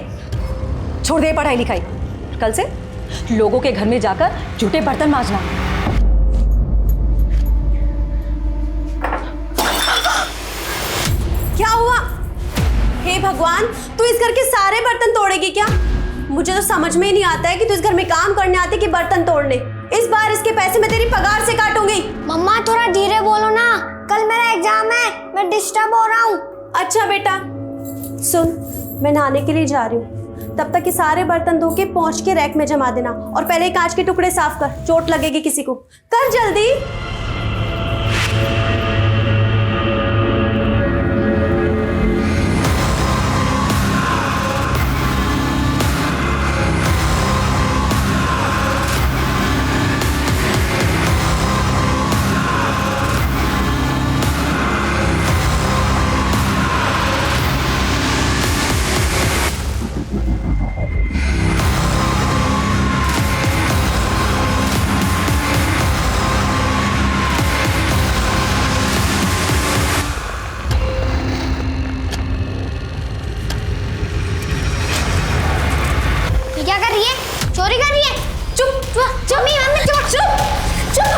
C: छोड़ दे पढ़ाई लिखाई, कल से लोगों के घर में जाकर झूठे बर्तन मांजना।
R: क्या हुआ? हे भगवान, तू इस घर के सारे बर्तन तोड़ेगी क्या? मुझे तो समझ में ही नहीं आता है कि तू इस घर में काम करने आती कि बर्तन तोड़ने। इस बार इसके पैसे मैं तेरी पगार से काटूंगी।
K: मम्मा थोड़ा धीरे बोलो ना, कल मेरा एग्जाम है, मैं डिस्टर्ब हो रहा हूँ।
R: अच्छा बेटा सुन, मैं नहाने के लिए जा रही हूँ, तब तक ये सारे बर्तन धो के पहुंच के रैक में जमा देना, और पहले कांच के टुकड़े साफ कर, चोट लगेगी किसी को। कर जल्दी।
K: क्या कर रही है? चोरी कर रही है? चुप चुप चुप चुप चुप चुप।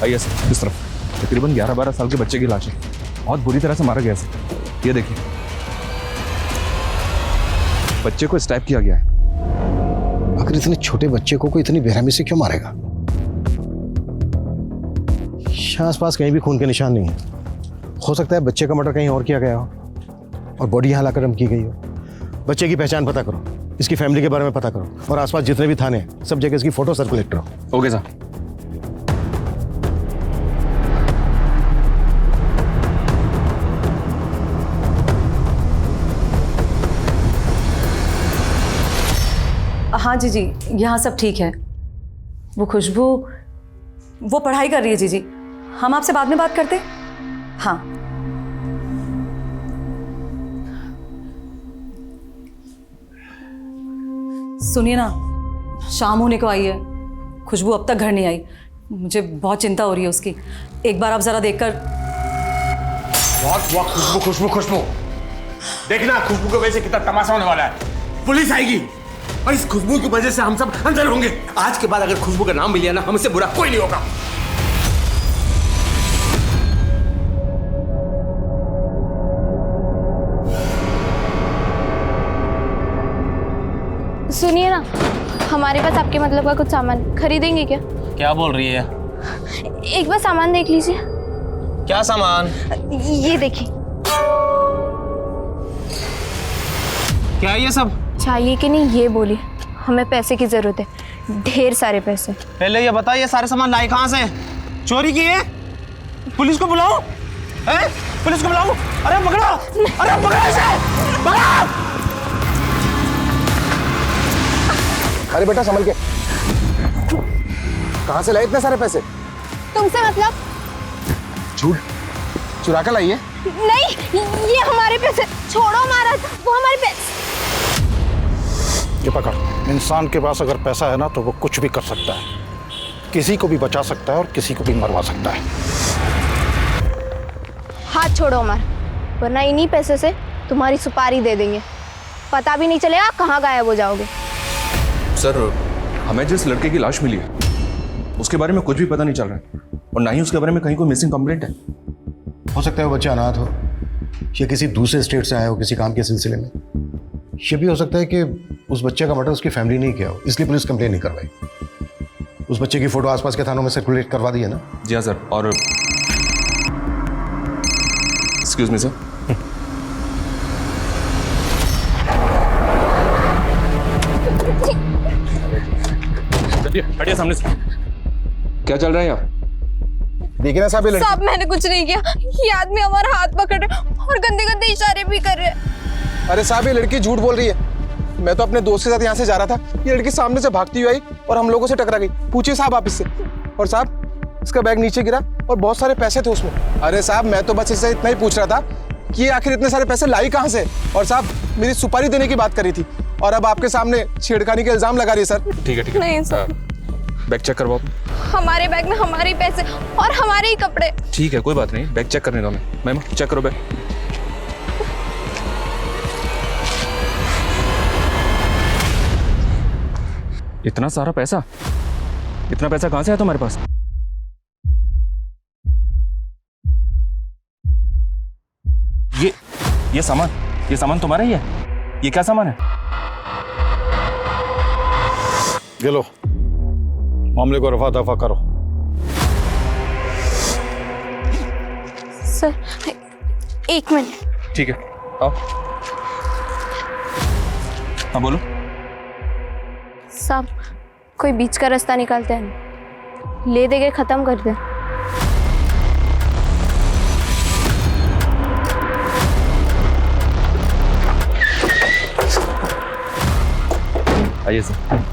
S: आइए सर, इस तरफ। तकरीबन 11-12 साल के बच्चे की लाश है, बहुत बुरी तरह से मारा गया सर। ये देखिए, बच्चे को स्टैब किया गया है।
P: आखिर इतने छोटे बच्चे को कोई इतनी बेरहमी से क्यों मारेगा? आसपास कहीं भी खून के निशान नहीं है। हो सकता है बच्चे का मर्डर कहीं और किया गया हो और बॉडी यहाँ लाकर डंप की गई हो। बच्चे की पहचान पता करो, इसकी फैमिली के बारे में पता करो, और आसपास जितने भी थाने हैं सब जगह इसकी फोटो सर्कुलेट करो।
S: Okay sir.
C: हाँ जीजी, यहाँ सब ठीक है। वो खुशबू वो पढ़ाई कर रही है जीजी, हम आपसे बाद में बात करते। हाँ सुनिए ना, शाम होने को आई है, खुशबू अब तक घर नहीं आई, मुझे बहुत चिंता हो रही है उसकी। एक बार आप जरा देखकर।
E: बहुत हुआ खुशबू खुशबू खुशबू, देखना खुशबू की वजह से कितना तमाशा होने वाला है। पुलिस आएगी और इस खुशबू की वजह से हम सब अंदर होंगे। आज के बाद अगर खुशबू का नाम भी लिया ना, हमसे बुरा कोई नहीं होगा।
K: सुनिए ना, हमारे पास आपके मतलब का कुछ सामान खरीदेंगे क्या?
T: क्या बोल रही है?
K: एक बार सामान देख लीजिए।
T: क्या सामान?
K: ये देखिए।
T: क्या है ये सब?
K: चाहिए कि नहीं ये बोलिए, हमें पैसे की जरूरत है, ढेर सारे पैसे।
T: पहले ये बताइए, ये सारे सामान लाए कहाँ से? चोरी किए? पुलिस को बुलाओ। पुलिस को बुलाओ। अरे पकड़ो, अरे पकड़ो इसे, पकड़ो।
P: अरे बेटा संभल के, कहाँ से लाए इतने सारे पैसे?
K: तुमसे मतलब?
P: झूठ, चुरा कर लाई है?
K: नहीं, ये हमारे पैसे। छोड़ो हमारा, वो हमारे पैसे।
U: ये पकड़। इंसान के पास अगर पैसा है ना तो वो कुछ भी कर सकता है, किसी को भी बचा सकता है और किसी को भी मरवा सकता है।
K: हाथ छोड़ो अमर, वरना इन्हीं पैसे से तुम्हारी सुपारी दे देंगे, पता भी नहीं चलेगा कहाँ गायब हो जाओगे।
S: सर, हमें जिस लड़के की लाश मिली है उसके बारे में कुछ भी पता नहीं चल रहा है, और ना ही उसके बारे में कहीं कोई मिसिंग कंप्लेंट है।
P: हो सकता है वो बच्चा अनाथ हो, या किसी दूसरे स्टेट से आया हो किसी काम के सिलसिले में। ये भी हो सकता है कि उस बच्चे का मर्डर उसकी फैमिली नहीं किया हो, इसलिए पुलिस कंप्लेन नहीं करवाई। उस बच्चे की फोटो आसपास के थानों में सर्कुलेट करवा दी है ना?
S: जी हाँ सर। और एक्सक्यूज मी सर, हटिए सामने से। क्या चल रहा है यहाँ?
U: देखिए ना साहब, ये लड़की।
B: साहब मैंने कुछ नहीं किया, ये आदमी हमारा हाथ पकड़ रहे और गंदे गंदे इशारे भी कर रहे हैं।
T: अरे साहब, ये लड़की झूठ बोल रही है। मैं तो अपने दोस्त के साथ यहाँ से जा रहा था, ये लड़की सामने से भागती हुई आई और हम लोगों से टकरा गई। पूछिए साहब आप इससे। और साहब, इसका बैग नीचे गिरा और बहुत सारे पैसे थे उसमें। अरे साहब, मैं तो बस इससे इतना ही पूछ रहा था कि ये आखिर इतने सारे पैसे लाई कहाँ से। और साहब, मेरी सुपारी देने की बात करी थी और अब आपके सामने छेड़खानी के इल्जाम लगा रही है सर।
S: ठीक है ठीक है।
B: नहीं सर,
S: बैग चेक करवाओ।
B: हमारे बैग में हमारे ही पैसे और हमारे ही कपड़े।
S: ठीक है, कोई बात नहीं, बैग चेक करने दो हमें। मैम चेक करो बैग। इतना सारा पैसा? इतना पैसा कहां से आया तुम्हारे पास? ये सामान तुम्हारा ही है? ये क्या सामान है?
U: ये लो, मामले को रफा दफा करो।
B: Sir 1 minute.
S: ठीक है, आओ। हाँ बोलो।
B: साहब, कोई बीच का रास्ता निकालते हैं, ले दे के खत्म कर दे।
S: आइए सर।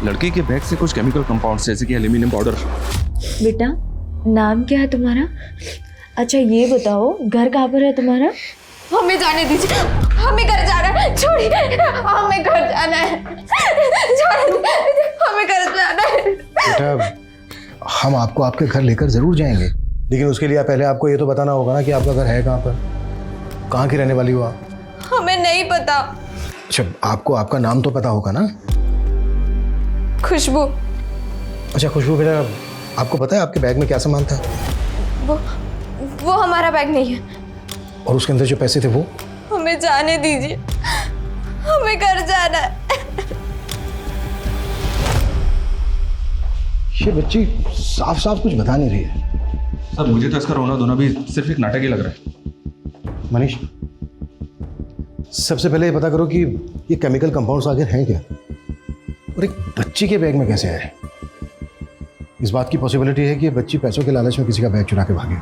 S: लड़की के बैग से कुछ केमिकल कंपाउंड्स जैसे कि एल्यूमिनियम पाउडर।
V: बेटा, नाम क्या है तुम्हारा? अच्छा ये बताओ, घर कहाँ पर है तुम्हारा?
B: हमें जाने दीजिए, हमें घर जाना है। छोड़िए, हमें घर जाना है। हमें घर जाना है।
P: बेटा, हम आपको आपके घर लेकर जरूर जाएंगे, लेकिन उसके लिए पहले आपको ये तो बताना होगा ना कि आपका घर है कहाँ पर, कहाँ की रहने वाली हो आप?
B: हमें नहीं पता।
P: अच्छा, आपको आपका नाम तो पता होगा ना?
B: खुशबू।
P: अच्छा खुशबू बेटा, आपको पता है आपके बैग में क्या सामान था?
B: वो हमारा बैग नहीं है।
P: और उसके अंदर जो पैसे थे वो?
B: हमें जाने दीजिए, हमें घर जाना है।
P: ये बच्ची साफ साफ कुछ बता नहीं रही है।
S: सर मुझे तो इसका रोना धोना भी सिर्फ एक नाटक ही लग रहा है।
P: मनीष, सबसे पहले ये पता करो कि ये केमिकल कंपाउंड्स आखिर हैं क्या, और एक बच्ची के बैग में कैसे आए। इस बात की पॉसिबिलिटी है कि ये बच्ची पैसों के लालच में किसी का बैग चुरा के भागे।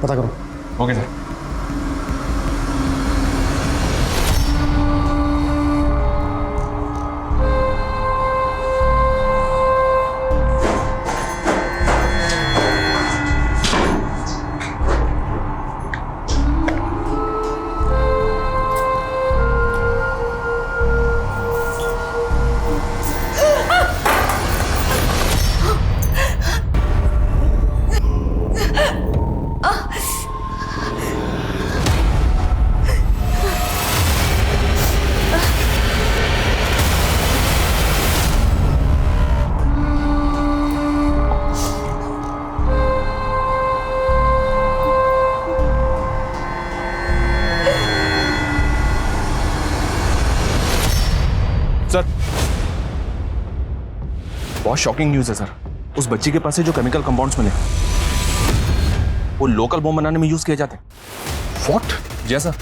P: पता करो।
S: Okay sir. सर बहुत शॉकिंग न्यूज़ है सर। उस बच्ची के पास से जो केमिकल कंपाउंड्स मिले वो लोकल बॉम्ब बनाने में यूज किए जाते हैं।
P: व्हाट?
S: जी सर।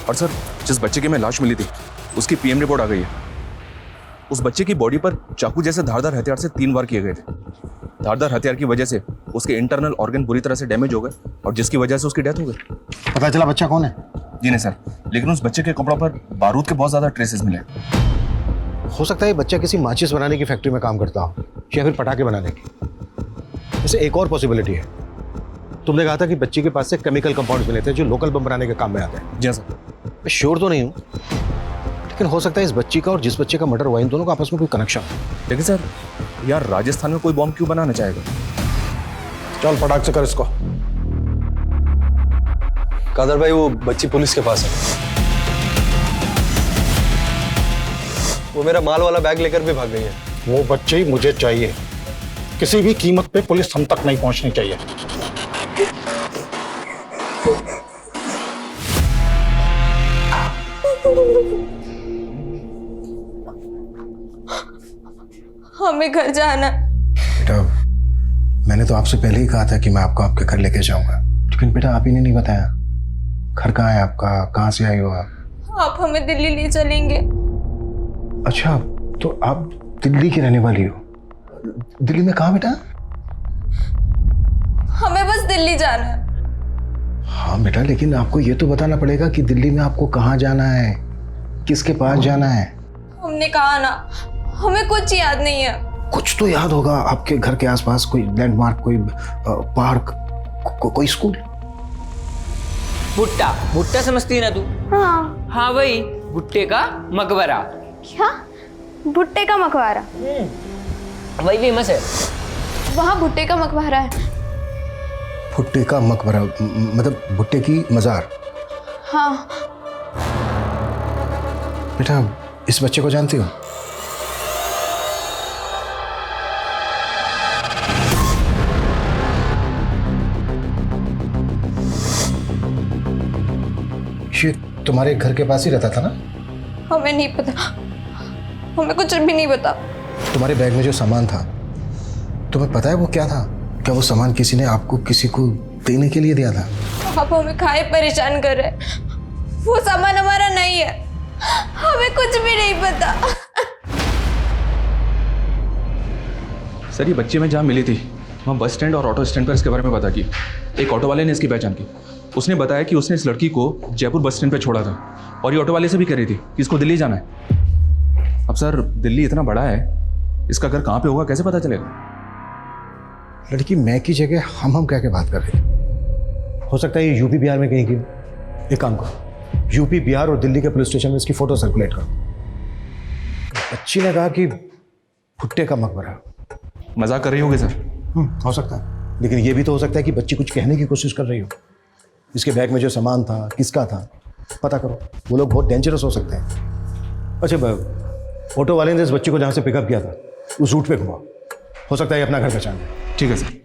S: और सर जिस बच्चे की में लाश मिली थी उसकी पीएम रिपोर्ट आ गई है। उस बच्चे की बॉडी पर चाकू जैसे धारदार हथियार से 3 बार किए गए थे। धारदार हथियार की वजह से उसके इंटरनल ऑर्गन बुरी तरह से डैमेज हो गए और जिसकी वजह से उसकी डेथ हो गई।
P: पता चला बच्चा कौन है?
S: जी नहीं सर, लेकिन उस बच्चे के कपड़ों पर बारूद के बहुत ज्यादा ट्रेसेस मिले।
P: हो सकता है बच्चा किसी माचिस बनाने की फैक्ट्री में काम करता हो या फिर पटाखे बनाने की। वैसे एक और पॉसिबिलिटी है, तुमने कहा था कि बच्ची के पास से केमिकल कंपाउंड्स मिले थे जो लोकल बम बनाने के काम में आते हैं।
S: जी सर।
P: मैं श्योर तो नहीं हूँ, लेकिन हो सकता है इस बच्ची का और जिस बच्चे का मर्डर हुआ इन दोनों का आपस में कोई कनेक्शन है।
S: लेकिन सर यार राजस्थान में कोई बॉम्ब क्यों बनाना चाहेगा?
U: चल फटाक से कर इसको।
G: कादर भाई वो बच्ची पुलिस के पास है। वो मेरा माल वाला बैग लेकर भी भाग गई है।
U: वो बच्चे ही मुझे चाहिए, किसी भी कीमत पे पुलिस हम तक नहीं पहुंचनी चाहिए।
B: हमें घर जाना।
P: बेटा मैंने तो आपसे पहले ही कहा था कि मैं आपको आपके घर लेके जाऊंगा, लेकिन बेटा आप ही ने नहीं बताया घर कहाँ है आपका, कहाँ से आई हो आप
B: हमें दिल्ली ले चलेंगे।
P: अच्छा तो आप दिल्ली की रहने वाली हो? दिल्ली में कहाँ बेटा?
B: हमें बस दिल्ली जाना है।
P: हाँ बेटा लेकिन आपको ये तो बताना पड़ेगा कि दिल्ली में आपको कहाँ जाना है, किसके पास जाना है।
B: हमने कहा ना हमें कुछ याद नहीं है।
P: कुछ तो याद होगा, आपके घर के आसपास कोई लैंडमार्क, कोई पार्क, कोई स्कूल।
F: भुट्टा भुट्टा समझती है ना तू?
V: हाँ
F: हाँ वही भुट्टे का मकबरा।
V: क्या? भुट्टे का मकबरा?
F: वही फेमस है।
B: वहाँ भुट्टे का मकबरा है।
P: भुट्टे का मकबरा मतलब भुट्टे की मजार?
B: हाँ।
P: बेटा इस बच्चे को जानती हो? ये तुम्हारे घर के पास ही रहता था ना?
B: हमें नहीं पता, हमें कुछ भी नहीं पता।
P: तुम्हारे बैग में जो सामान था तुम्हें पता है वो क्या था? क्या वो सामान किसी ने आपको किसी को देने के लिए दिया था?
B: आप हमें खाए परेशान कर रहे, वो सामान हमारा नहीं है, हमें कुछ भी नहीं पता।
S: सर ये बच्ची में जहाँ मिली थी वहाँ बस स्टैंड और ऑटो स्टैंड पर इसके बारे में पता की। एक ऑटो वाले ने इसकी पहचान की। उसने बताया कि उसने इस लड़की को जयपुर बस स्टैंड पर छोड़ा था और ये ऑटो वाले से भी कह रही थी कि इसको दिल्ली जाना है। अब सर दिल्ली इतना बड़ा है, इसका घर कहाँ पे होगा कैसे पता चलेगा?
P: लड़की मैं की जगह हम कह के बात कर रहे थे। हो सकता है ये यूपी बिहार में कहीं की। एक काम करो, यूपी बिहार और दिल्ली के पुलिस स्टेशन में इसकी फोटो सर्कुलेट करो। बच्ची ने कहा कि भुट्टे का मकबरा।
S: मजाक कर रही होगी सर?
P: हो सकता है, लेकिन ये भी तो हो सकता है कि बच्ची कुछ कहने की कोशिश कर रही हो। इसके बैग में जो सामान था किसका था पता करो, वो लोग बहुत डेंजरस हो सकते हैं। अच्छा ऑटो वाले ने इस बच्ची को जहाँ से पिकअप किया था उस रूट पे घुमाओ, हो सकता है ये अपना घर पहचान ले।
S: ठीक है सर।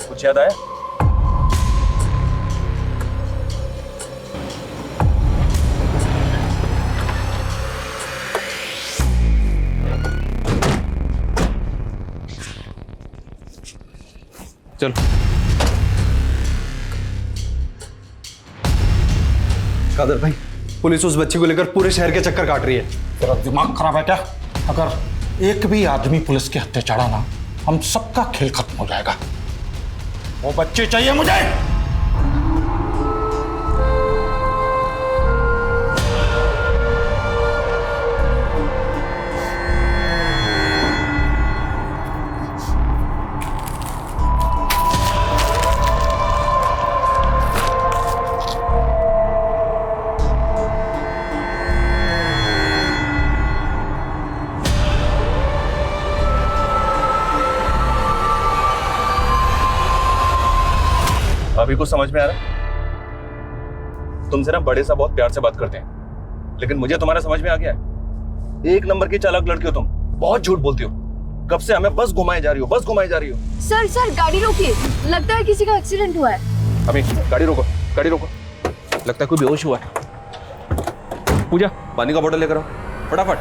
S: कुछ याद आया? चलो
U: कादर भाई, पुलिस उस बच्ची को लेकर पूरे शहर के चक्कर काट रही है। तेरा दिमाग खराब है क्या? अगर एक भी आदमी पुलिस के हत्थे चढ़ा ना, हम सबका खेल खत्म हो जाएगा। वो बच्चे चाहिए मुझे।
S: अभी कुछ समझ में आ रहा है? तुमसे ना बड़े सा बहुत प्यार से बात करते हैं, लेकिन मुझे तुम्हारा समझ में आ गया है। एक नंबर की चालाक लड़की हो तुम, बहुत झूठ बोलती हो। कब से हमें बस घुमाए जा रही हो, बस घुमाए जा रही हो।
V: सर गाड़ी रोकिए, लगता है किसी का एक्सीडेंट हुआ है।
S: अभी गाड़ी रोको, गाड़ी रोको। लगता है कोई बेहोश हुआ है। पूजा पानी का बोतल लेकर आओ फटाफट।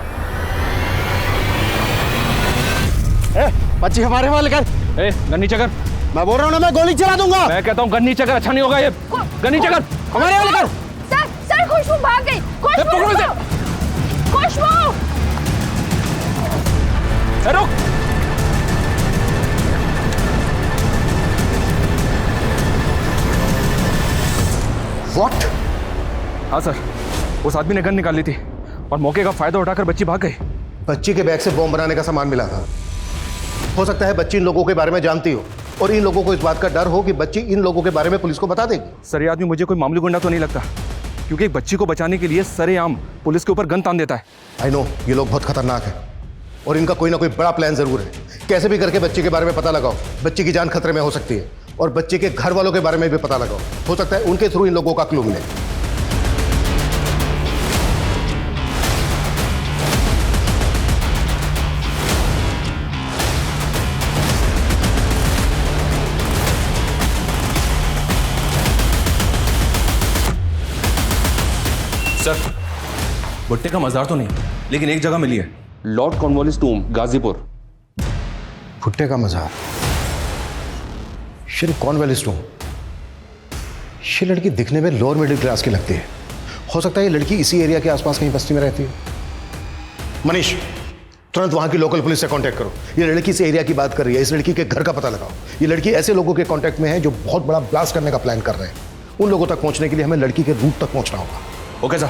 U: बच्ची हमारे वाले कर।
S: गन नीचे कर।
U: मैं बोल रहा हूँ ना, मैं गोली चला दूंगा।
S: मैं कहता हूँ गन नीचे कर, अच्छा नहीं होगा ये। गन नीचे कर,
U: हमारे वाले कर।
V: सर खुशबू भाग गई। खुशबू
S: रुक।
U: What?
S: हाँ सर, उस आदमी ने गन निकाल ली थी और मौके का फायदा उठाकर बच्ची भाग गई।
P: बच्ची के बैग से बॉम्ब बनाने का सामान मिला था। हो सकता है बच्ची इन लोगों के बारे में जानती हो और इन लोगों को इस बात का डर हो कि बच्ची इन लोगों के बारे में पुलिस को बता देगी।
S: सर ये आदमी मुझे कोई मामूली गुंडा तो नहीं लगता, क्योंकि एक बच्ची को बचाने के लिए सरेआम पुलिस के ऊपर गन तान देता है।
P: आई नो ये लोग बहुत खतरनाक है और इनका कोई ना कोई बड़ा प्लान जरूर है। कैसे भी करके बच्ची के बारे में पता लगाओ, बच्ची की जान खतरे में हो सकती है। और बच्चे के घर वालों के बारे में भी पता लगाओ, हो सकता है उनके थ्रू इन लोगों का क्लू मिले।
S: सर, भुट्टे का मजार तो नहीं, लेकिन एक जगह मिली है, लॉर्ड कॉर्नवालिस टूम, गाजीपुर।
P: भुट्टे का मजार, श्री कॉर्नवालिस टूम। ये लड़की दिखने में लोअर मिडिल क्लास की लगती है। हो सकता है ये लड़की इसी एरिया के आसपास कहीं बस्ती में रहती है। मनीष, तुरंत वहां की लोकल पुलिस से कांटेक्ट करो। ये लड़की इस एरिया की बात कर रही है, इस लड़की के घर का पता लगाओ। ये लड़की ऐसे लोगों के कांटेक्ट में है जो बहुत बड़ा ब्लास्ट करने का प्लान कर रहे हैं। उन लोगों तक पहुंचने के लिए हमें लड़की के रूट तक पहुंचना होगा।
S: Okay sir.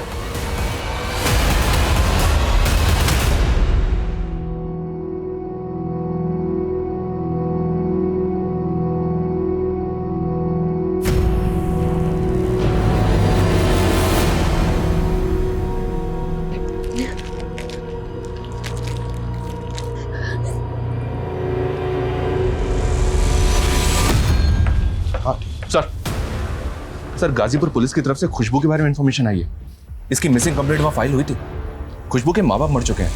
S: Sir, Ghazipur police की तरफ से खुशबू के बारे में इंफॉर्मेशन आई है। इसकी मिसिंग कंप्लेंट वहां फाइल हुई थी। खुशबू के माँ बाप मर चुके हैं।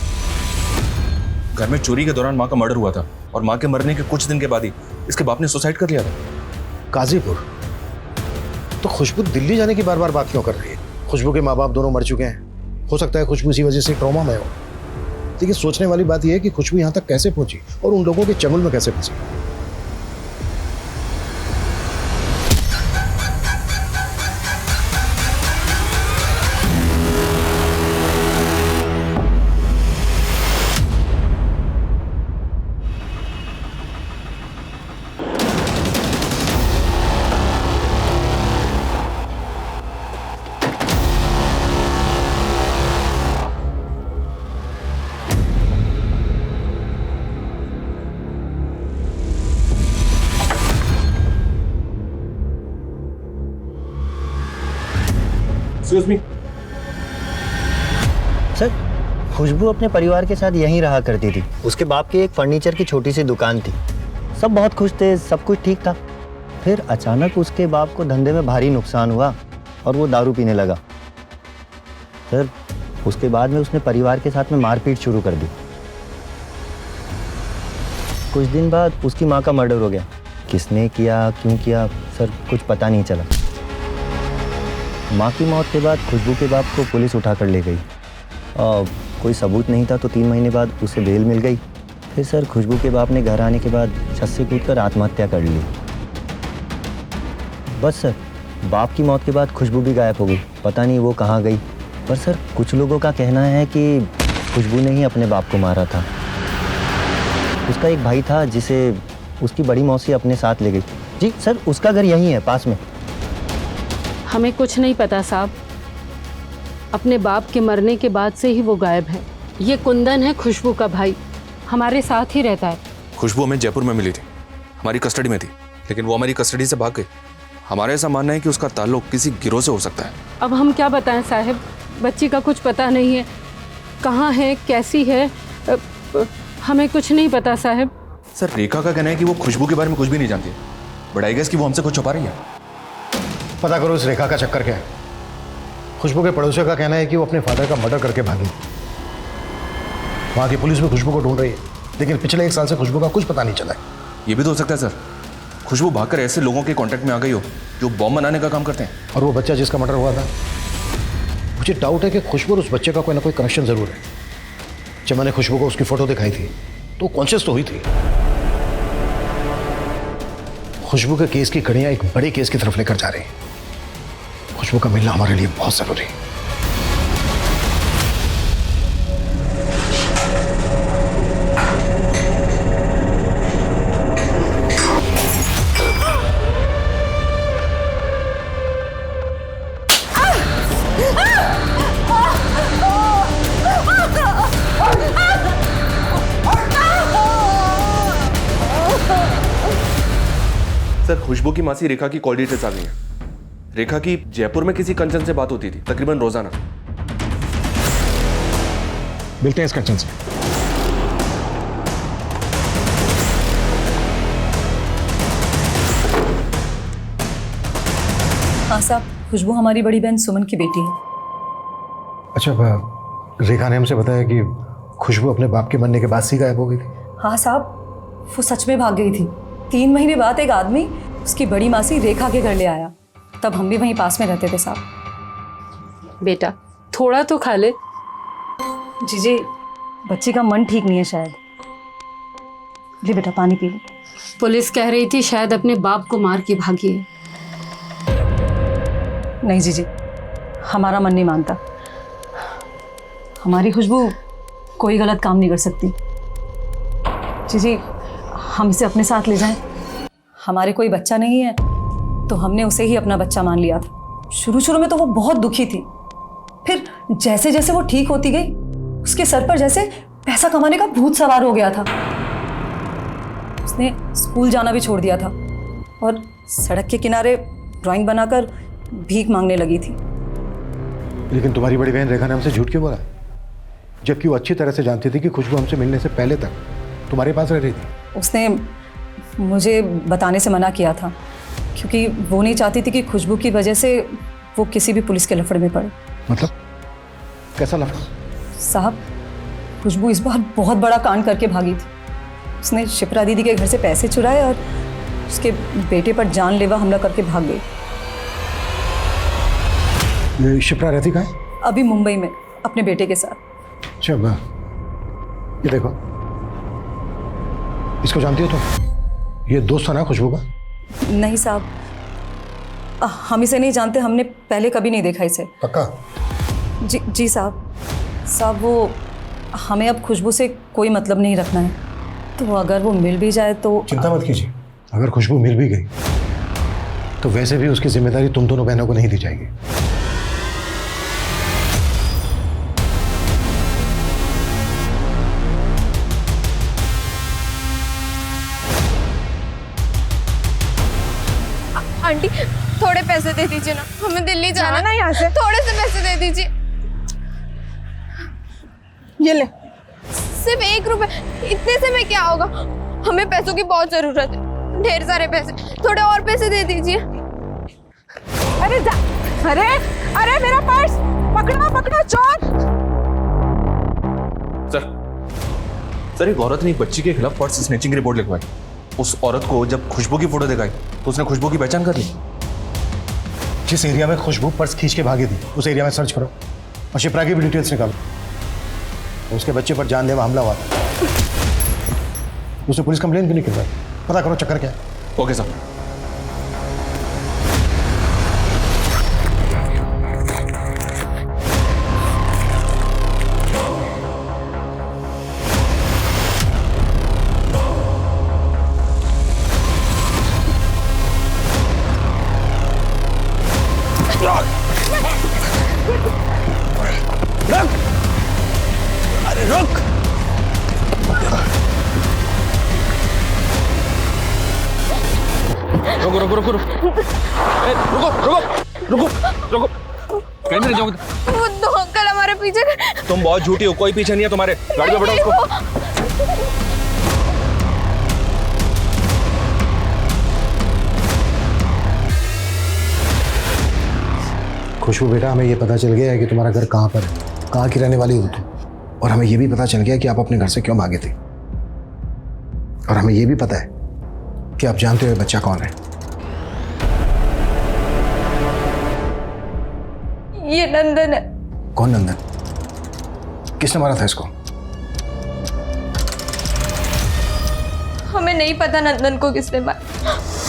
S: घर में चोरी के दौरान माँ का मर्डर हुआ था और माँ के मरने के कुछ दिन के बाद ही इसके बाप ने सुसाइड कर लिया था।
P: गाजीपुर? तो खुशबू दिल्ली जाने की बार बार बात क्यों कर रही है? खुशबू के माँ बाप दोनों मर चुके हैं। हो सकता है खुशबू इसी वजह से ट्रॉमा में हो। लेकिन सोचने वाली बात यह है कि खुशबू यहाँ तक कैसे पहुंची और उन लोगों के चंगुल में कैसे फंसी।
I: सर, खुशबू अपने परिवार के साथ यहीं रहा करती थी। उसके बाप की एक फर्नीचर की छोटी सी दुकान थी। सब बहुत खुश थे, सब कुछ ठीक था। फिर अचानक उसके बाप को धंधे में भारी नुकसान हुआ और वो दारू पीने लगा। सर, उसके बाद में उसने परिवार के साथ में मारपीट शुरू कर दी। कुछ दिन बाद उसकी माँ का मर्डर हो गया। किसने किया, क्यों किया, सर कुछ पता नहीं चला। माँ की मौत के बाद खुशबू के बाप को पुलिस उठा कर ले गई। कोई सबूत नहीं था तो 3 महीने बाद उसे बेल मिल गई। फिर सर खुशबू के बाप ने घर आने के बाद छत से कूदकर आत्महत्या कर ली। बस सर, बाप की मौत के बाद खुशबू भी गायब हो गई। पता नहीं वो कहाँ गई। पर सर कुछ लोगों का कहना है कि खुशबू ने ही अपने बाप को मारा था। उसका एक भाई था जिसे उसकी बड़ी मौसी अपने साथ ले गई। जी सर, उसका घर यहीं है पास में।
L: हमें कुछ नहीं पता साहब। अपने बाप के मरने के बाद से ही वो गायब है। ये कुंदन है खुशबू का भाई, हमारे साथ ही रहता है।
S: खुशबू हमें जयपुर में मिली थी, हमारी कस्टडी में थी, लेकिन वो हमारी कस्टडी से भाग गई। हमारा ऐसा मानना है कि उसका ताल्लुक किसी गिरोह से हो सकता है।
L: अब हम क्या बताएं साहब, बच्ची का कुछ पता नहीं है, कहाँ है, कैसी है, हमें कुछ नहीं पता साहब।
S: सर, रेखा का कहना है कि वो खुशबू के बारे में कुछ भी नहीं जानती। बट आई गेस कि वो हमसे कुछ छुपा रही है।
P: पता करो इस रेखा का चक्कर क्या है। खुशबू के पड़ोसियों का कहना है कि वो अपने फादर का मर्डर करके भागी। वहाँ की पुलिस भी खुशबू को ढूंढ रही है, लेकिन पिछले 1 साल से खुशबू का कुछ पता नहीं चला है।
S: ये भी तो हो सकता है सर, खुशबू भागकर ऐसे लोगों के कांटेक्ट में आ गई हो जो बॉम्ब बनाने का काम करते हैं।
P: और वो बच्चा जिसका मर्डर हुआ था, मुझे डाउट है कि खुशबू और उस बच्चे का कोई ना कोई कनेक्शन जरूर है। जब मैंने खुशबू को उसकी फोटो दिखाई थी तो कॉन्शियस तो हुई थी। खुशबू के केस की कड़ियां एक बड़े केस की तरफ लेकर जा रही हैं। खुशबू का मिलना हमारे लिए बहुत जरूरी है।
S: सर, खुशबू की मासी रेखा की कॉल डिटेल्स आ गई हैं। रेखा की जयपुर में किसी कंचन से बात होती थी, तकरीबन रोजाना।
P: मिलते हैं इस कंचन से।
Q: हाँ साहब, खुशबू हमारी बड़ी बहन सुमन की बेटी है।
P: अच्छा, रेखा ने हमसे बताया कि खुशबू अपने बाप के मरने के बाद से गायब हो गई थी।
Q: हाँ साहब, वो सच में भाग गई थी। 3 महीने बाद एक आदमी उसकी बड़ी मासी रेखा के घर ले आया। तब हम भी वहीं पास में रहते थे साहब।
L: बेटा, थोड़ा तो खा ले।
Q: जीजी बच्ची का मन ठीक नहीं है शायद। ले बेटा पानी पी ले।
L: पुलिस कह रही थी शायद अपने बाप को मार के भागी है।
Q: नहीं जीजी, हमारा मन नहीं मानता। हमारी खुशबू कोई गलत काम नहीं कर सकती। जीजी हम इसे अपने साथ ले जाएं। हमारे कोई बच्चा नहीं है तो हमने उसे ही अपना बच्चा मान लिया था। शुरू शुरू में तो वो बहुत दुखी थी, फिर जैसे जैसे वो ठीक होती गई उसके सर पर जैसे पैसा कमाने का भूत सवार हो गया था। उसने स्कूल जाना भी छोड़ दिया था और सड़क के किनारे ड्राइंग बनाकर भीख मांगने लगी थी।
P: लेकिन तुम्हारी बड़ी बहन रेखा ने हमसे झूठ क्यों बोला, जबकि वो अच्छी तरह से जानती थी कि खुशबू हमसे मिलने से पहले तक तुम्हारे पास रह रही थी।
Q: उसने मुझे बताने से मना किया था क्योंकि वो नहीं चाहती थी कि खुशबू की वजह से वो किसी भी पुलिस के लफड़े में पड़े।
P: मतलब कैसा लफड़ा?
Q: साहब खुशबू इस बार बहुत बड़ा कांड करके भागी थी। उसने शिप्रा दीदी के घर से पैसे चुराए और उसके बेटे पर जानलेवा हमला करके भाग गई।
P: ये शिप्रा रहती कहाँ है?
Q: अभी मुंबई में अपने बेटे के साथ।
P: अच्छा वाह, ये देखो, इसको जानती हो तुम? ये दोस्त है ना खुशबू का?
Q: नहीं साहब, हम इसे नहीं जानते। हमने पहले कभी नहीं देखा इसे।
P: पक्का?
Q: जी साहब वो हमें अब खुशबू से कोई मतलब नहीं रखना है, तो अगर वो मिल भी जाए तो।
P: चिंता मत कीजिए, अगर खुशबू मिल भी गई तो वैसे भी उसकी जिम्मेदारी तुम दोनों बहनों को नहीं दी जाएगी।
B: आंटी थोड़े पैसे दे दीजिए ना, हमें दिल्ली जाना है यहाँ से। थोड़े से पैसे दे दीजिए। ये ले। सिर्फ 1 रुपए, इतने से में क्या होगा? हमें पैसों की बहुत जरूरत है, ढेर सारे पैसे। थोड़े और पैसे दे दीजिए।
C: अरे अरे मेरा पर्स पकड़ो चोर।
S: सर एक औरत ने एक बच्ची के खिलाफ पर्स स्नैचिंग की रिपोर्ट लिखवाई। उस औरत को जब खुशबू की फोटो दिखाई तो उसने खुशबू की पहचान कर ली।
P: जिस एरिया में खुशबू पर्स खींच के भागी थी उस एरिया में सर्च करो और शिप्रा की भी डिटेल्स निकालो। उसके बच्चे पर जानलेवा हमला हुआ था, उसने पुलिस कंप्लेन क्यों नहीं करवाई? पता करो चक्कर क्या है।
S: Okay sir.
P: अरे रुक!
S: रुको रुको रुको रुको रुको रुको रुको, कहीं नहीं जाओगे।
B: वो 2 अंकल हमारे पीछे।
S: तुम बहुत झूठी हो, कोई पीछे नहीं है तुम्हारे। गाड़ी में बैठो उसको।
P: खुशबू बेटा, हमें ये पता चल गया है कि तुम्हारा घर कहाँ पर है, कहाँ की रहने वाली हो तुम, और हमें ये भी पता चल गया कि आप अपने घर से क्यों भागे थे, और हमें ये भी पता है कि आप जानते हो बच्चा कौन है।
B: ये नंदन है।
P: कौन नंदन? किसने मारा था इसको?
B: हमें नहीं पता नंदन को किसने मारा।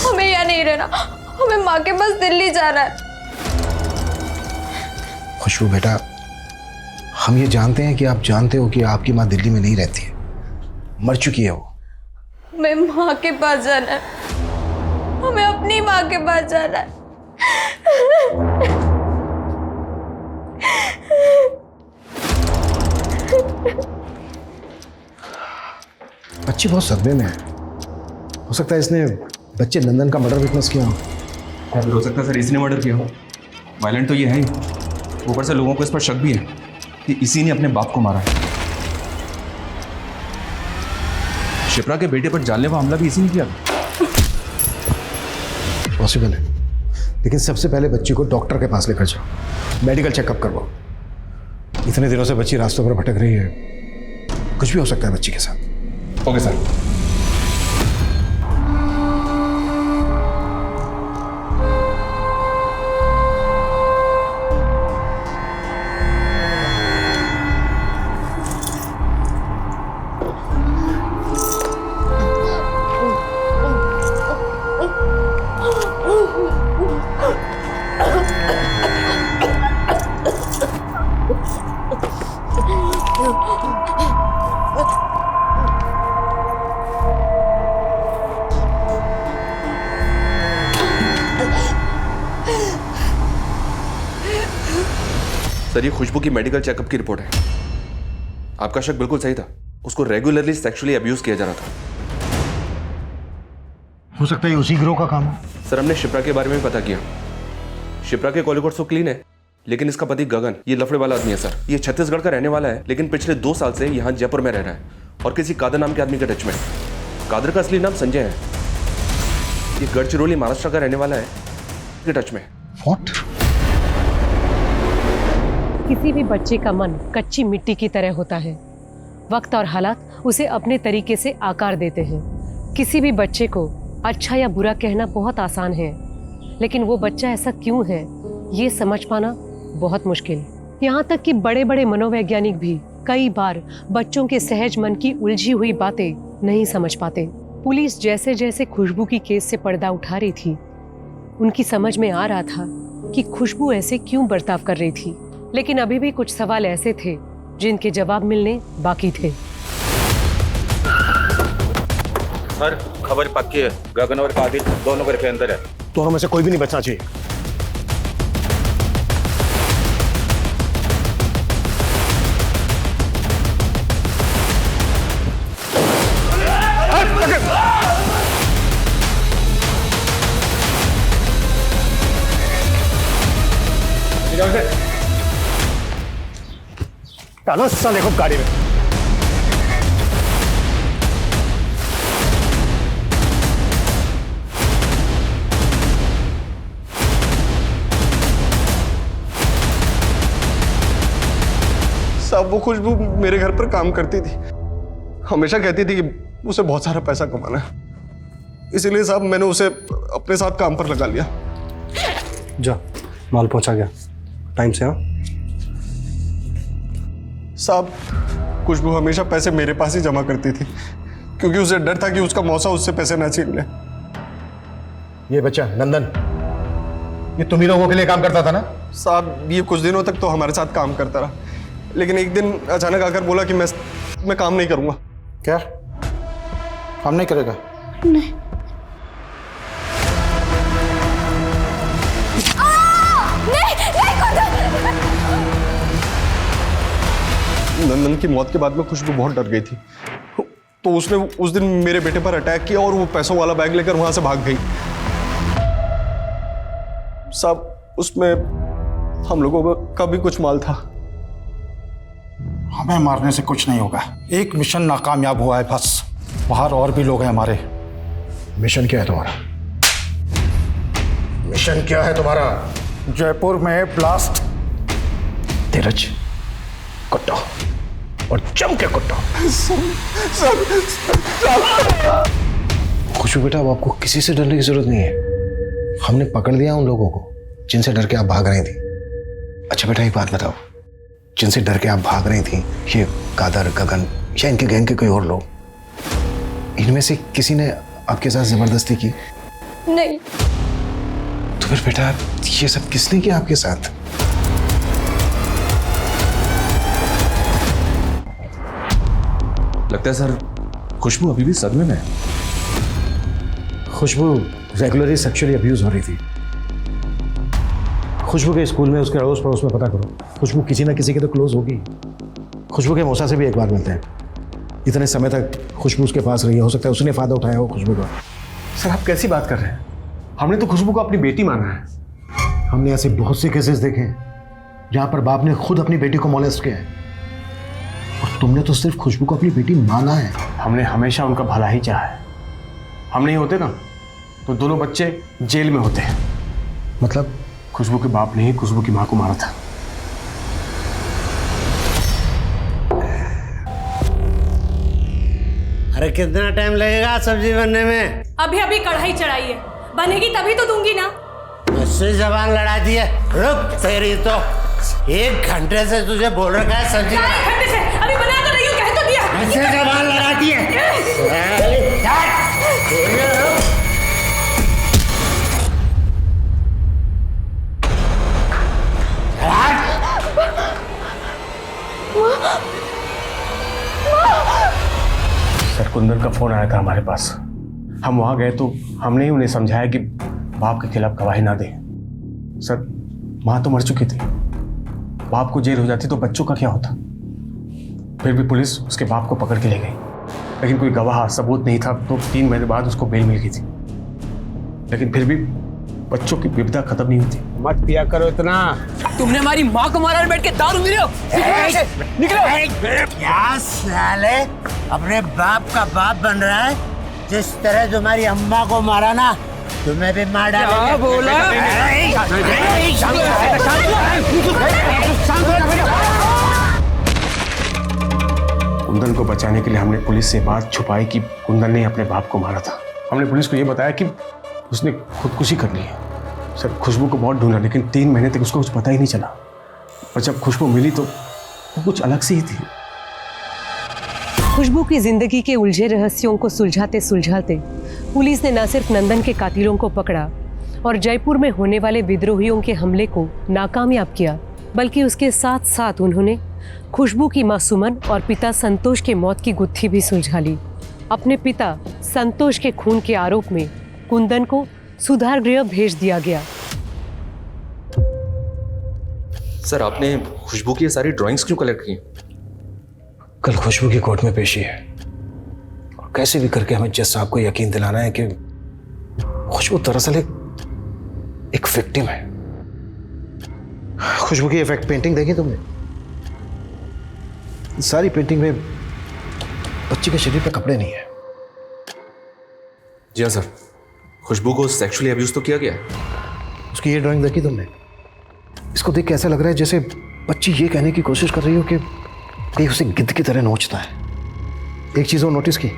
B: हमें यहाँ नहीं रहना, हमें माँ के पास दिल्ली जाना है।
P: खुशबू बेटा, हम ये जानते हैं कि आप जानते हो कि आपकी माँ दिल्ली में नहीं रहती है, मर चुकी है वो।
B: हमें माँ के पास जाना है, हमें अपनी माँ के पास जाना है।
P: बच्ची बहुत सदमे में है। हो सकता है इसने बच्चे नंदन का मर्डर विटनेस किया हो।
S: हो सकता है सर इसने मर्डर किया हो। वायलेंट तो ये है ही, ऊपर से लोगों को इस पर शक भी है कि इसी ने अपने बाप को मारा है। शिप्रा के बेटे पर जानलेवा हमला भी इसी ने किया।
P: पॉसिबल है, लेकिन सबसे पहले बच्ची को डॉक्टर के पास लेकर जाओ, मेडिकल चेकअप करवाओ। इतने दिनों से बच्ची रास्तों पर भटक रही है, कुछ भी हो सकता है बच्ची के साथ।
S: Okay sir. सर, ये खुशबू की मेडिकल चेकअप की रिपोर्ट है। आपका शक बिल्कुल सही था, उसको रेगुलरली सेक्सुअली अब्यूज किया जा रहा था।
P: हो सकता है उसी गिरोह का काम हो।
S: सर, हमने शिप्रा के बारे में भी पता किया। शिप्रा के कॉल रिकॉर्ड तो क्लीन है, लेकिन इसका पति गगन ये लफड़े वाला आदमी है सर। ये छत्तीसगढ़ का रहने वाला है, लेकिन पिछले 2 साल से यहाँ जयपुर में रह रहा है और किसी कादर नाम के आदमी के टच में। कादर का असली नाम संजय है। ये गढ़चिरौली महाराष्ट्र का रहने वाला है, के टच में।
P: What?
A: किसी भी बच्चे का मन कच्ची मिट्टी की तरह होता है। वक्त और हालात उसे अपने तरीके से आकार देते हैं। किसी भी बच्चे को अच्छा या बुरा कहना बहुत आसान है, लेकिन वो बच्चा ऐसा क्यों है ये समझ पाना बहुत मुश्किल। यहाँ तक कि बड़े बड़े मनोवैज्ञानिक भी कई बार बच्चों के सहज मन की उलझी हुई बातें नहीं समझ पाते। पुलिस जैसे जैसे खुशबू की केस से पर्दा उठा रही थी, उनकी समझ में आ रहा था कि खुशबू ऐसे क्यों बर्ताव कर रही थी, लेकिन अभी भी कुछ सवाल ऐसे थे जिनके जवाब मिलने बाकी थे।
E: सर, खबर पक्की है, गगन और कादिर दोनों घर के अंदर है।
P: दोनों में से कोई भी नहीं बचना चाहिए। डालो साले को गाड़ी में।
T: साहब, वो खुशबू मेरे घर पर काम करती थी। हमेशा कहती थी कि उसे बहुत सारा पैसा कमाना है, इसीलिए साहब मैंने उसे अपने साथ काम पर लगा लिया।
U: जा, माल पहुंचा गया टाइम से। हाँ
T: साहब, खुशबू हमेशा पैसे मेरे पास ही जमा करती थी, क्योंकि उसे डर था कि उसका मौसा उससे पैसे ना छीन ले।
P: ये बच्चा नंदन, ये तुम ही लोगों के लिए काम करता था ना?
T: साहब, ये कुछ दिनों तक तो हमारे साथ काम करता रहा, लेकिन एक दिन अचानक आकर बोला कि मैं काम नहीं करूंगा।
U: क्या काम नहीं करेगा?
K: नहीं।
T: नंदन की मौत के बाद में खुशबू बहुत डर गई थी, तो उसने उस दिन मेरे बेटे पर अटैक किया और वो पैसों वाला बैग लेकर वहां से भाग गई। साहब, उसमें हम लोगों का भी कुछ माल था।
U: हमें मारने से कुछ नहीं होगा। एक मिशन नाकामयाब हुआ है बस, बाहर और भी लोग हैं हमारे।
P: मिशन क्या है तुम्हारा? मिशन क्या है तुम्हारा?
U: जयपुर में ब्लास्ट।
P: धीरज, कुट्टा और जम के कुट्टा। खुशबू बेटा, अब आपको किसी से डरने की जरूरत नहीं है। हमने पकड़ लिया उन लोगों को जिनसे डर के आप भाग रही थी। अच्छा बेटा, एक बात बताओ, जिनसे डर के आप भाग रही थी, ये कादर, गगन या इनके गैंग के कोई और लोग, इनमें से किसी ने आपके साथ जबरदस्ती की?
B: नहीं।
P: तो फिर बेटा ये सब किसने किया आपके साथ?
S: लगता है सर खुशबू अभी भी सदमे में है।
P: खुशबू रेगुलरली सेक्सुअली अब्यूज हो रही थी। खुशबू के स्कूल में, उसके अड़ोस पड़ोस में पता करो। खुशबू किसी ना किसी के तो क्लोज होगी। खुशबू के मौसा से भी एक बार मिलते हैं। इतने समय तक खुशबू उसके पास रही है, हो सकता है उसने फायदा उठाया हो खुशबू का।
U: सर, आप कैसी बात कर रहे हैं? हमने तो खुशबू को अपनी बेटी माना है।
P: हमने ऐसे बहुत से केसेस देखे हैं जहां पर बाप ने खुद अपनी बेटी को मोलेस्ट किया है, और तुमने तो सिर्फ खुशबू को अपनी बेटी माना है।
U: हमने हमेशा उनका भला ही चाहा है। हम नहीं होते ना तो दोनों बच्चे जेल में होते हैं।
P: मतलब
U: खुशबू के बाप ने ही खुशबू की मां को मारा था।
H: अरे कितना टाइम लगेगा सब्जी बनने में?
N: अभी अभी कढ़ाई चढ़ाई है, बनेगी तभी तो दूंगी ना।
H: मुझसे जबान लड़ा दी है। रुक, तेरी तो 1 घंटे से तुझे बोल रखा है सब्जी।
N: 1 घंटे से अभी बना तो रही हूँ, कह तो दिया।
H: मुझसे जबान लड़ाती है।
U: सर, कुंदन का फोन आया था हमारे पास। हम वहां गए तो हमने ही उन्हें समझाया कि बाप के खिलाफ गवाही ना दें। सर, मां तो मर चुकी थी,
J: बाप को जेल हो जाती तो बच्चों का क्या होता। फिर भी पुलिस उसके बाप को पकड़ के ले गई, लेकिन कोई गवाह सबूत नहीं था, तो 3 महीने बाद उसको बेल मिल गई थी। लेकिन फिर भी बच्चों की विपदा खत्म नहीं होती।
H: मत पिया करो इतना।
F: तुमने हमारी माँ को मारा और बैठ के दारू पी रहे हो।
H: निकलो। क्या साले अपने बाप का बाप बन रहा है? जिस तरह तुम्हारी अम्मा को मारा ना, तुम्हें भी मार डालेंगे।
F: क्या बोला?
J: कुंदन को बचाने के लिए हमने पुलिस से बात छुपाई कि कुंदन ने अपने बाप को मारा था। हमने पुलिस को यह बताया कि उसने खुदकुशी कर ली है। सर, खुशबू को बहुत ढूंढा, लेकिन 3 महीने तक उसको कुछ पता ही नहीं चला। और जब खुशबू मिली तो वो कुछ अलग सी ही थी।
A: खुशबू की जिंदगी के उलझे रहस्यों को सुलझाते सुलझाते पुलिस ने न सिर्फ नंदन के कातिलों को पकड़ा और जयपुर में होने वाले विद्रोहियों के हमले को नाकामयाब किया, बल्कि उसके साथ साथ उन्होंने खुशबू की मां सुमन और पिता संतोष के मौत की गुत्थी भी सुलझा ली। अपने पिता संतोष के खून के आरोप में कुंदन को सुधार गृह भेज दिया गया।
S: सर, आपने खुशबू की ये सारी ड्राइंग्स क्यों कलेक्ट की?
P: कल खुशबू की कोर्ट में पेशी है और कैसे भी करके हमें जज साहब को यकीन दिलाना है कि खुशबू दरअसल एक विक्टिम है। खुशबू की इफेक्ट पेंटिंग देखी तुमने? सारी पेंटिंग में बच्ची के शरीर पे कपड़े नहीं है।
S: जी हाँ सर, खुशबू को सेक्सुअली अब्यूज तो किया गया है।
P: उसकी ये ड्राइंग देखी तुमने? इसको देख के ऐसा लग रहा है जैसे बच्ची ये कहने की कोशिश कर रही हो कि कहीं उसे गिद्ध की तरह नोचता है। एक चीज और नोटिस की,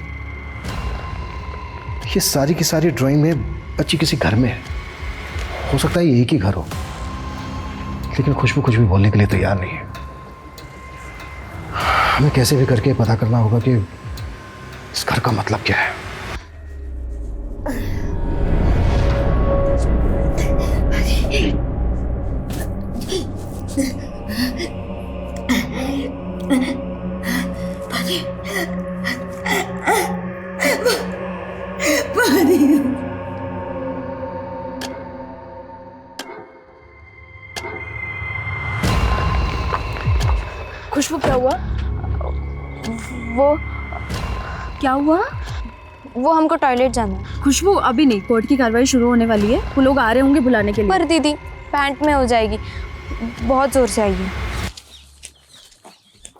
P: ये सारी की सारी ड्राइंग में बच्ची किसी घर में है। हो सकता है ये एक ही घर हो, लेकिन खुशबू कुछ भी बोलने के लिए तैयार नहीं है। हमें कैसे भी करके पता करना होगा कि इस घर का मतलब क्या है।
B: खुशबू, क्या हुआ? वो क्या हुआ? वो हमको टॉयलेट जाना है।
K: खुशबू अभी नहीं, कोर्ट की कार्रवाई शुरू होने वाली है, वो लोग आ रहे होंगे बुलाने के लिए।
B: पर दीदी पैंट में हो जाएगी, बहुत जोर से आई है।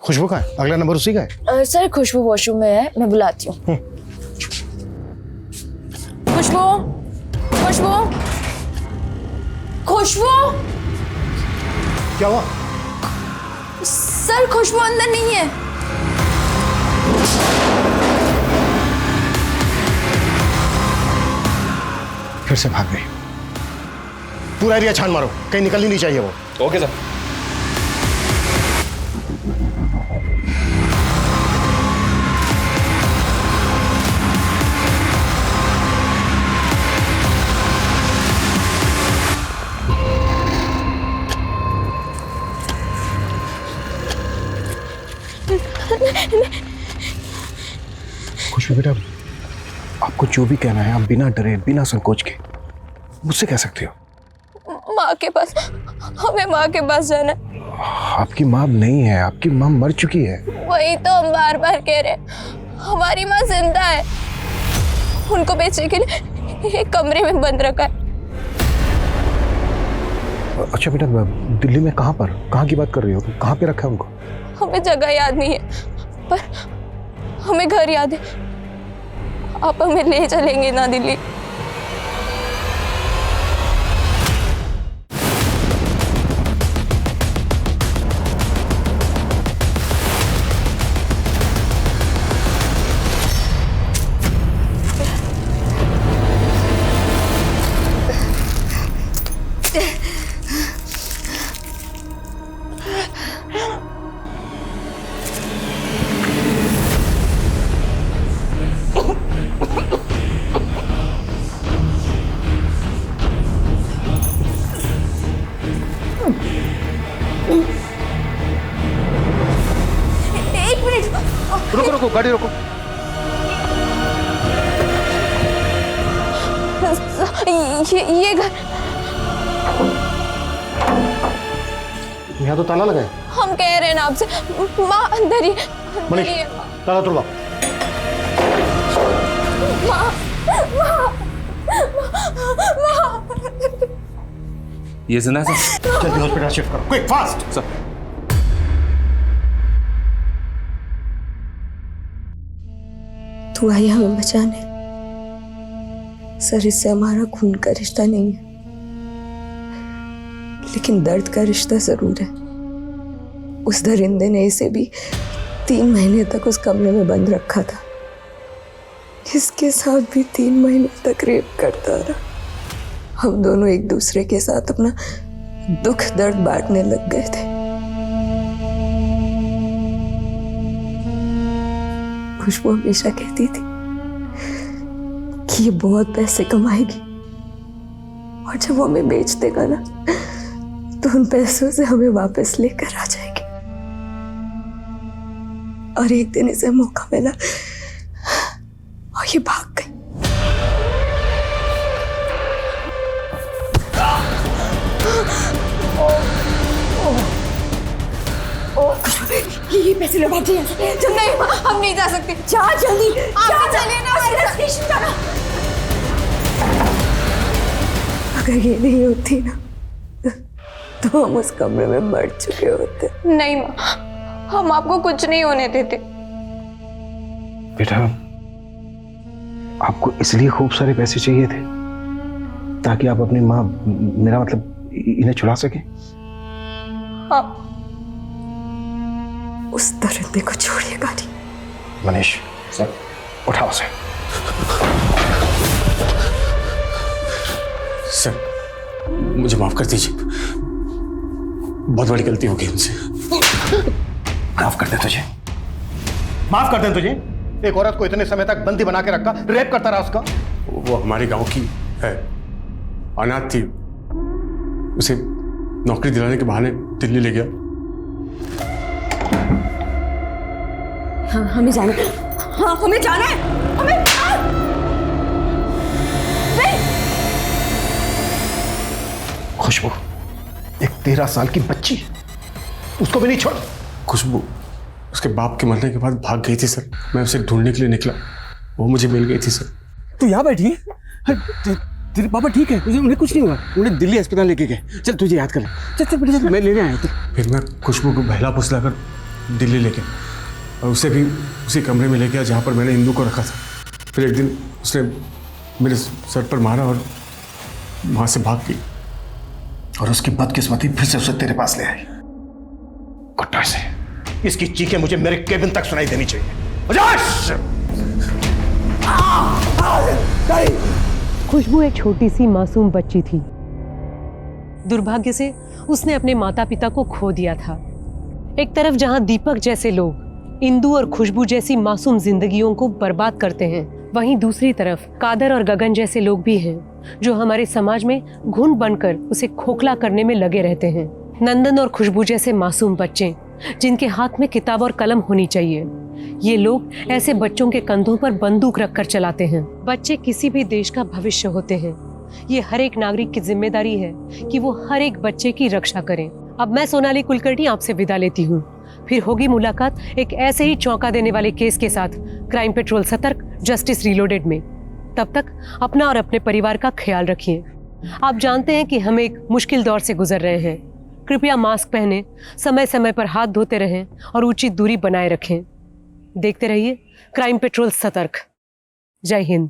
P: खुशबू का है? अगला नंबर उसी का है।
V: सर खुशबू वॉशरूम में है, मैं बुलाती हूँ।
B: खुशबू, खुशबू, खुशबू।
P: क्या हुआ?
B: सर खुशबू अंदर नहीं है।
P: फिर से भाग गई। पूरा एरिया छान मारो, कहीं निकलनी नहीं चाहिए वो।
S: Okay sir.
P: खुशबू बेटा, आपको जो भी कहना है आप बिना डरे बिना संकोच के मुझसे कह सकते हो।
B: माँ के पास, हमें माँ के पास जाना है।
P: आपकी माँ नहीं है, आपकी माँ मर चुकी है।
B: वही तो हम बार बार कह रहे हैं, हमारी माँ जिंदा है। उनको बेचने के लिए एक कमरे में बंद रखा है।
P: अच्छा बेटा, दिल्ली में कहाँ पर, कहाँ की बात कर रही हो? कहाँ पे रखा है उनको?
B: हमें जगह याद नहीं है, पर हमें घर याद है। आप हमें ले चलेंगे ना दिल्ली?
P: रुको रुको, गाड़ी रोको।
B: ये घर
P: यहाँ तो ताला लगा है।
B: हम कह रहे हैं ना आपसे, माँ अंदर ही
P: मनीष, ताला तोड़वा।
B: माँ, माँ, माँ।
S: ये जिंदा है सर?
P: जल्दी हॉस्पिटल शिफ्ट करो, क्विक फास्ट।
S: सर
V: तू आई हमें बचाने। सर, इससे हमारा खून का रिश्ता नहीं है, लेकिन दर्द का रिश्ता जरूर है। उस दरिंदे ने इसे भी 3 महीने तक उस कमरे में बंद रखा था। इसके साथ भी 3 महीने तक रेप करता रहा। हम दोनों एक दूसरे के साथ अपना दुख दर्द बांटने लग गए थे। खुशबू हमेशा कहती थी कि ये बहुत पैसे कमाएगी और जब वो हमें बेच देगा ना, तो उन पैसों से हमें वापस लेकर आ जाएगी। और एक दिन इसे मौका मिला और ये भाग गई।
B: ये पैसे लो, भागिए। नहीं, हम नहीं जा सकते। जा जल्दी, आप चलिए ना, स्टेशन जाना।
V: अगर ये नहीं होती ना, तो हम उस कमरे में मर चुके होते।
B: नहीं माँ, हम आपको कुछ नहीं होने देते।
P: बेटा, आपको इसलिए खूब सारे पैसे चाहिए थे ताकि आप अपनी माँ, मेरा मतलब इन्हें छुड़ा सके?
B: हाँ।
V: उस दरिंदे को छोड़िएगा नहीं।
P: मनीष, सर, उठाओ उसे।
U: सर, मुझे माफ कर दीजिए, बहुत बड़ी गलती हो गई उनसे।
P: माफ कर दे तुझे, माफ कर दे तुझे। एक औरत को इतने समय तक बंदी बना के रखा, रेप करता रहा उसका।
U: वो हमारे गांव की है, अनाथ थी। उसे नौकरी दिलाने के बहाने दिल्ली ले गया।
C: हाँ, हमें जाना है। हाँ, हमें जाना है। हमें नहीं।
P: खुशबू, एक 13 साल की बच्ची, उसको भी नहीं छोड़।
U: खुशबू उसके बाप के मरने के बाद भाग गई थी सर। मैं उसे ढूंढने के लिए निकला, वो मुझे मिल गई थी सर।
M: तू यहाँ बैठी है? तेरे पापा ठीक है? उन्हें कुछ नहीं हुआ? उन्हें दिल्ली अस्पताल लेके गए। चल तुझे याद कर ले। चल चल बेटा, चल मैं लेने आया हूँ।
U: फिर मैं खुशबू को बहला फुसला कर दिल्ली ले गया और उसे भी उसी कमरे में ले गया जहाँ पर मैंने इंदू को रखा था। फिर एक दिन उसने मेरे सर पर मारा और वहाँ से भाग गई।
P: और उसकी बदकिस्मती फिर से उसे तेरे पास ले आई। कुत्ता से इसकी चीखें मुझे मेरे केबिन तक सुनाई देनी चाहिए।
A: खुशबू एक छोटी सी मासूम बच्ची थी। दुर्भाग्य से उसने अपने माता पिता को खो दिया था। एक तरफ जहां दीपक जैसे लोग इंदू और खुशबू जैसी मासूम जिंदगियों को बर्बाद करते हैं, वहीं दूसरी तरफ कादर और गगन जैसे लोग भी हैं जो हमारे समाज में घुन बनकर उसे खोखला करने में लगे रहते हैं। नंदन और खुशबू जैसे मासूम बच्चे जिनके हाथ में किताब और कलम होनी चाहिए, ये लोग ऐसे बच्चों के कंधों पर बंदूक रखकर चलाते हैं। बच्चे किसी भी देश का भविष्य होते हैं। ये हर एक नागरिक की जिम्मेदारी है कि वो हर एक बच्चे की रक्षा करें। अब मैं सोनाली कुलकर्णी आपसे विदा लेती हूँ। फिर होगी मुलाकात एक ऐसे ही चौंका देने वाले केस के साथ क्राइम पेट्रोल सतर्क, जस्टिस रीलोडेड में। तब तक अपना और अपने परिवार का ख्याल रखिए। आप जानते हैं कि हम एक मुश्किल दौर से गुजर रहे हैं। कृपया मास्क पहनें, समय समय पर हाथ धोते रहें और उचित दूरी बनाए रखें। देखते रहिए क्राइम पेट्रोल सतर्क। जय हिंद।